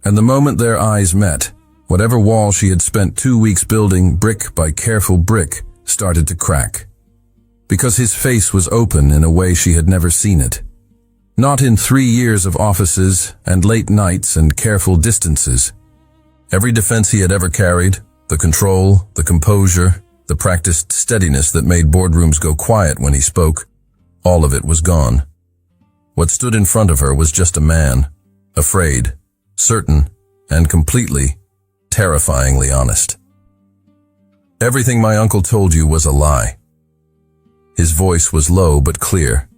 And the moment their eyes met, whatever wall she had spent 2 weeks building brick by careful brick started to crack. Because his face was open in a way she had never seen it. Not in 3 years of offices and late nights and careful distances. Every defense he had ever carried, the control, the composure, the practiced steadiness that made boardrooms go quiet when he spoke, all of it was gone. What stood in front of her was just a man, afraid, certain, and completely, terrifyingly honest. "Everything my uncle told you was a lie." His voice was low but clear,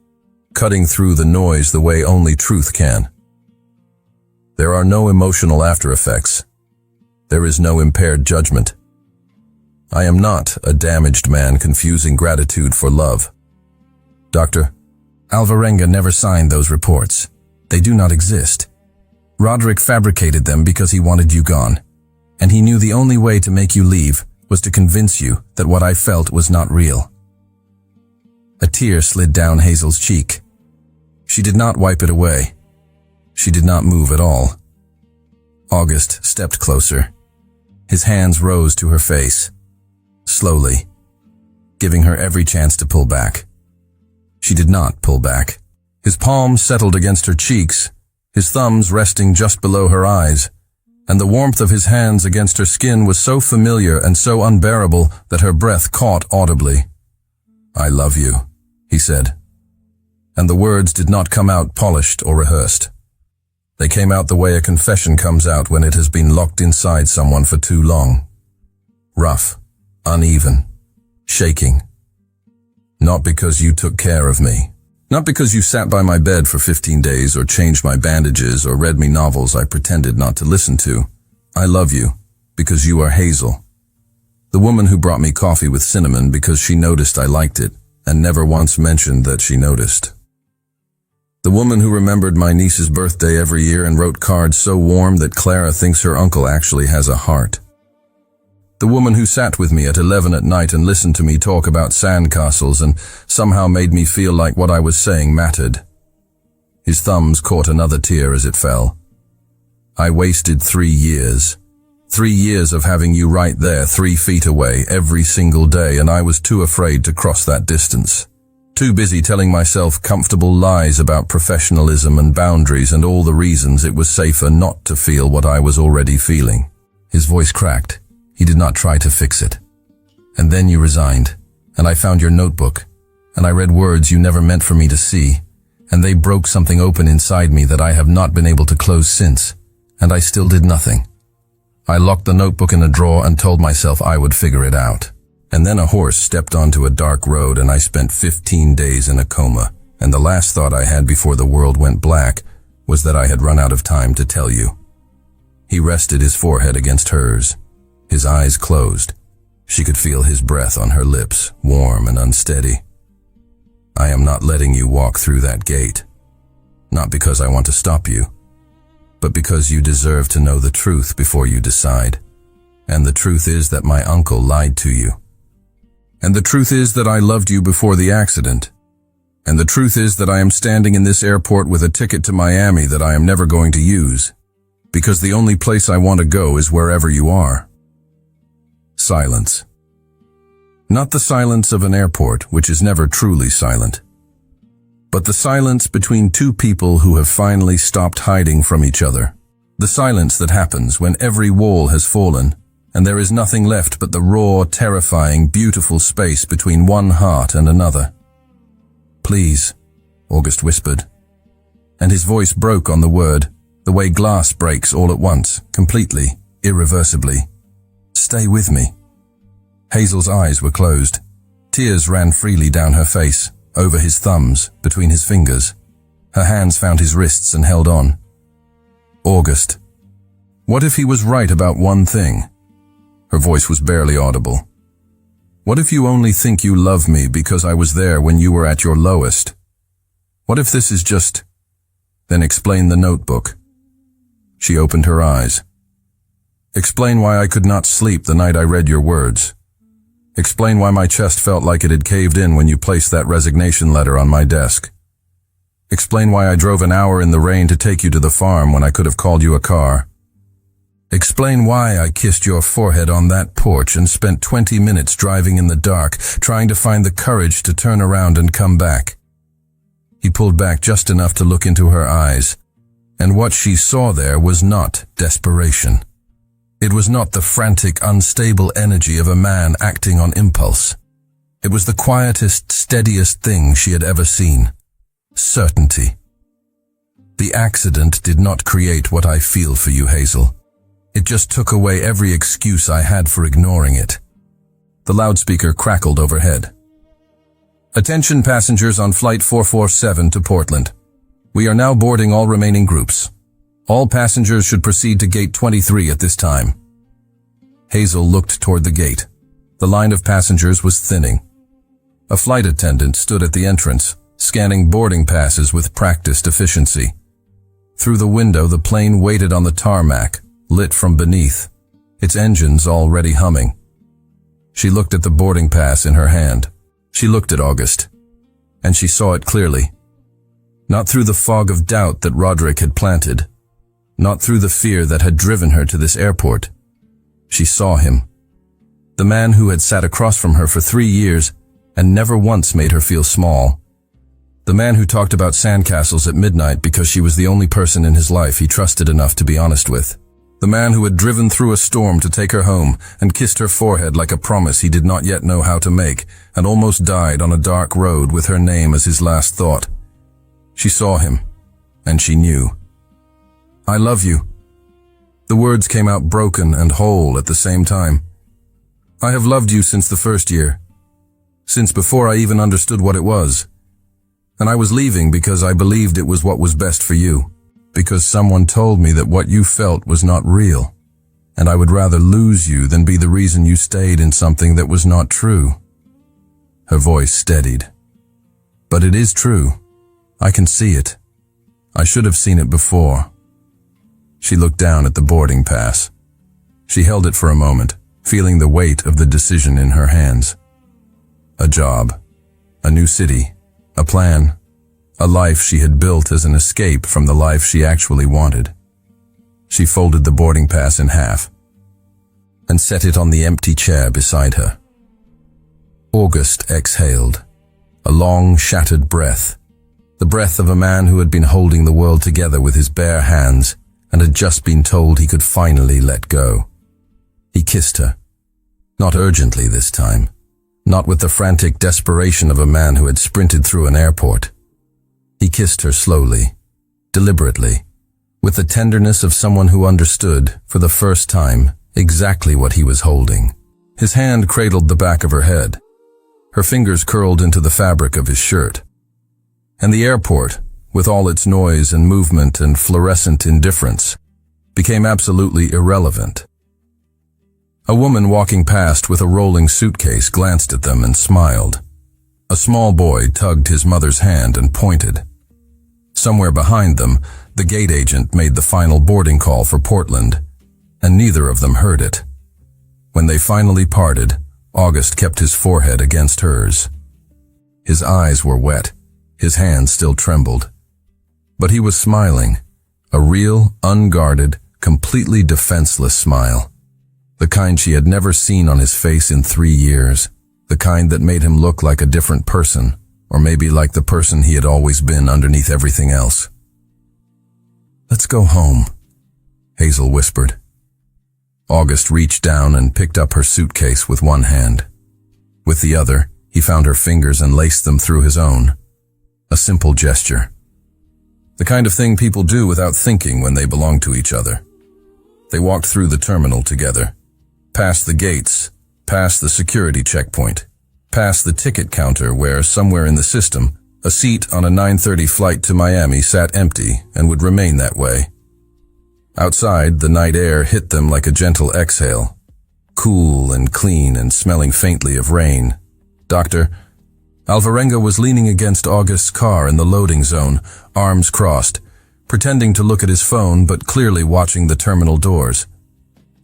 cutting through the noise the way only truth can. "There are no emotional after effects. There is no impaired judgment. I am not a damaged man confusing gratitude for love. Dr. Alvarenga never signed those reports. They do not exist. Roderick fabricated them because he wanted you gone, and he knew the only way to make you leave was to convince you that what I felt was not real." A tear slid down Hazel's cheek. She did not wipe it away. She did not move at all. August stepped closer. His hands rose to her face, slowly, giving her every chance to pull back. She did not pull back. His palms settled against her cheeks, his thumbs resting just below her eyes, and the warmth of his hands against her skin was so familiar and so unbearable that her breath caught audibly. "I love you," he said. And the words did not come out polished or rehearsed. They came out the way a confession comes out when it has been locked inside someone for too long. Rough, uneven, shaking. "Not because you took care of me. Not because you sat by my bed for 15 days or changed my bandages or read me novels I pretended not to listen to. I love you because you are Hazel. The woman who brought me coffee with cinnamon because she noticed I liked it and never once mentioned that she noticed. The woman who remembered my niece's birthday every year and wrote cards so warm that Clara thinks her uncle actually has a heart. The woman who sat with me at 11 at night and listened to me talk about sandcastles and somehow made me feel like what I was saying mattered." His thumbs caught another tear as it fell. "I wasted 3 years. 3 years of having you right there 3 feet away every single day, and I was too afraid to cross that distance. Too busy telling myself comfortable lies about professionalism and boundaries and all the reasons it was safer not to feel what I was already feeling." His voice cracked. He did not try to fix it. "And then you resigned, and I found your notebook, and I read words you never meant for me to see, and they broke something open inside me that I have not been able to close since, and I still did nothing. I locked the notebook in a drawer and told myself I would figure it out. And then a horse stepped onto a dark road and I spent 15 days in a coma, and the last thought I had before the world went black was that I had run out of time to tell you." He rested his forehead against hers. His eyes closed. She could feel his breath on her lips, warm and unsteady. "I am not letting you walk through that gate. Not because I want to stop you, but because you deserve to know the truth before you decide. And the truth is that my uncle lied to you. And the truth is that I loved you before the accident. And the truth is that I am standing in this airport with a ticket to Miami that I am never going to use, because the only place I want to go is wherever you are." Silence. Not the silence of an airport, which is never truly silent, but the silence between two people who have finally stopped hiding from each other. The silence that happens when every wall has fallen and there is nothing left but the raw, terrifying, beautiful space between one heart and another. "Please," August whispered, and his voice broke on the word, the way glass breaks all at once, completely, irreversibly. "Stay with me." Hazel's eyes were closed. Tears ran freely down her face, over his thumbs, between his fingers. Her hands found his wrists and held on. "August, what if he was right about one thing?" Her voice was barely audible. "What if you only think you love me because I was there when you were at your lowest? What if this is just—" "Then explain the notebook." She opened her eyes. "Explain why I could not sleep the night I read your words. Explain why my chest felt like it had caved in when you placed that resignation letter on my desk. Explain why I drove an hour in the rain to take you to the farm when I could have called you a car. Explain why I kissed your forehead on that porch and spent 20 minutes driving in the dark, trying to find the courage to turn around and come back." He pulled back just enough to look into her eyes, and what she saw there was not desperation. It was not the frantic, unstable energy of a man acting on impulse. It was the quietest, steadiest thing she had ever seen. Certainty. "The accident did not create what I feel for you, Hazel. It just took away every excuse I had for ignoring it." The loudspeaker crackled overhead. "Attention passengers on Flight 447 to Portland. We are now boarding all remaining groups. All passengers should proceed to Gate 23 at this time." Hazel looked toward the gate. The line of passengers was thinning. A flight attendant stood at the entrance, scanning boarding passes with practiced efficiency. Through the window, the plane waited on the tarmac, lit from beneath, its engines already humming. She looked at the boarding pass in her hand. She looked at August, and she saw it clearly. Not through the fog of doubt that Roderick had planted, not through the fear that had driven her to this airport. She saw him. The man who had sat across from her for 3 years and never once made her feel small. The man who talked about sandcastles at midnight because she was the only person in his life he trusted enough to be honest with. The man who had driven through a storm to take her home and kissed her forehead like a promise he did not yet know how to make, and almost died on a dark road with her name as his last thought. She saw him, and she knew. "I love you." The words came out broken and whole at the same time. "I have loved you since the first year, since before I even understood what it was. And I was leaving because I believed it was what was best for you, because someone told me that what you felt was not real, and I would rather lose you than be the reason you stayed in something that was not true." Her voice steadied. "But it is true. I can see it. I should have seen it before." She looked down at the boarding pass. She held it for a moment, feeling the weight of the decision in her hands. A job, a new city, a plan, a life she had built as an escape from the life she actually wanted. She folded the boarding pass in half and set it on the empty chair beside her. August exhaled, a long, shattered breath, the breath of a man who had been holding the world together with his bare hands and had just been told he could finally let go. He kissed her, not urgently this time, not with the frantic desperation of a man who had sprinted through an airport. He kissed her slowly, deliberately, with the tenderness of someone who understood, for the first time, exactly what he was holding. His hand cradled the back of her head. Her fingers curled into the fabric of his shirt. And the airport, with all its noise and movement and fluorescent indifference, became absolutely irrelevant. A woman walking past with a rolling suitcase glanced at them and smiled. A small boy tugged his mother's hand and pointed. Somewhere behind them, the gate agent made the final boarding call for Portland, and neither of them heard it. When they finally parted, August kept his forehead against hers. His eyes were wet, his hands still trembled. But he was smiling, a real, unguarded, completely defenseless smile. The kind she had never seen on his face in 3 years, the kind that made him look like a different person, or maybe like the person he had always been underneath everything else. "Let's go home," Hazel whispered. August reached down and picked up her suitcase with one hand. With the other, he found her fingers and laced them through his own. A simple gesture. The kind of thing people do without thinking when they belong to each other. They walked through the terminal together, past the gates, past the security checkpoint, past the ticket counter where, somewhere in the system, a seat on a 9:30 flight to Miami sat empty and would remain that way. Outside, the night air hit them like a gentle exhale, cool and clean and smelling faintly of rain. Dr. Alvarenga was leaning against August's car in the loading zone, arms crossed, pretending to look at his phone but clearly watching the terminal doors.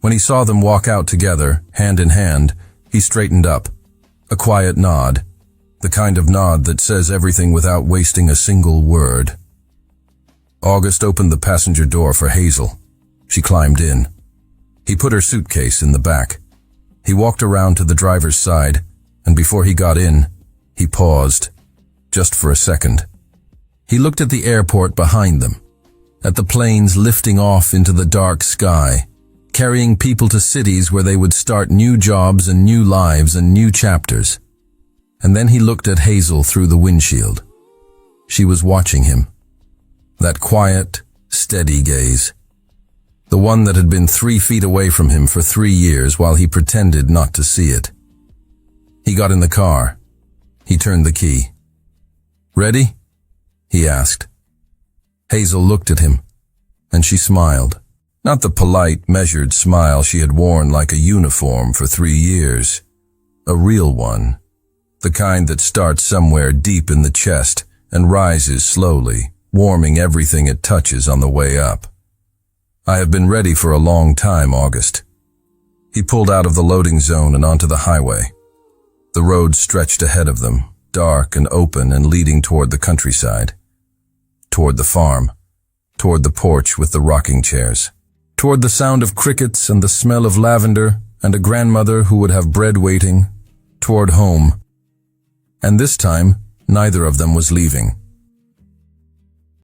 When he saw them walk out together, hand in hand, he straightened up. A quiet nod, the kind of nod that says everything without wasting a single word. August opened the passenger door for Hazel. She climbed in. He put her suitcase in the back. He walked around to the driver's side, and before he got in, he paused, just for a second. He looked at the airport behind them, at the planes lifting off into the dark sky, carrying people to cities where they would start new jobs and new lives and new chapters. And then he looked at Hazel through the windshield. She was watching him. That quiet, steady gaze. The one that had been 3 feet away from him for 3 years while he pretended not to see it. He got in the car. He turned the key. "Ready?" he asked. Hazel looked at him, and she smiled. Not the polite, measured smile she had worn like a uniform for 3 years. A real one. The kind that starts somewhere deep in the chest and rises slowly, warming everything it touches on the way up. "I have been ready for a long time, August." He pulled out of the loading zone and onto the highway. The road stretched ahead of them, dark and open and leading toward the countryside. Toward the farm. Toward the porch with the rocking chairs. Toward the sound of crickets and the smell of lavender and a grandmother who would have bread waiting. Toward home. And this time, neither of them was leaving.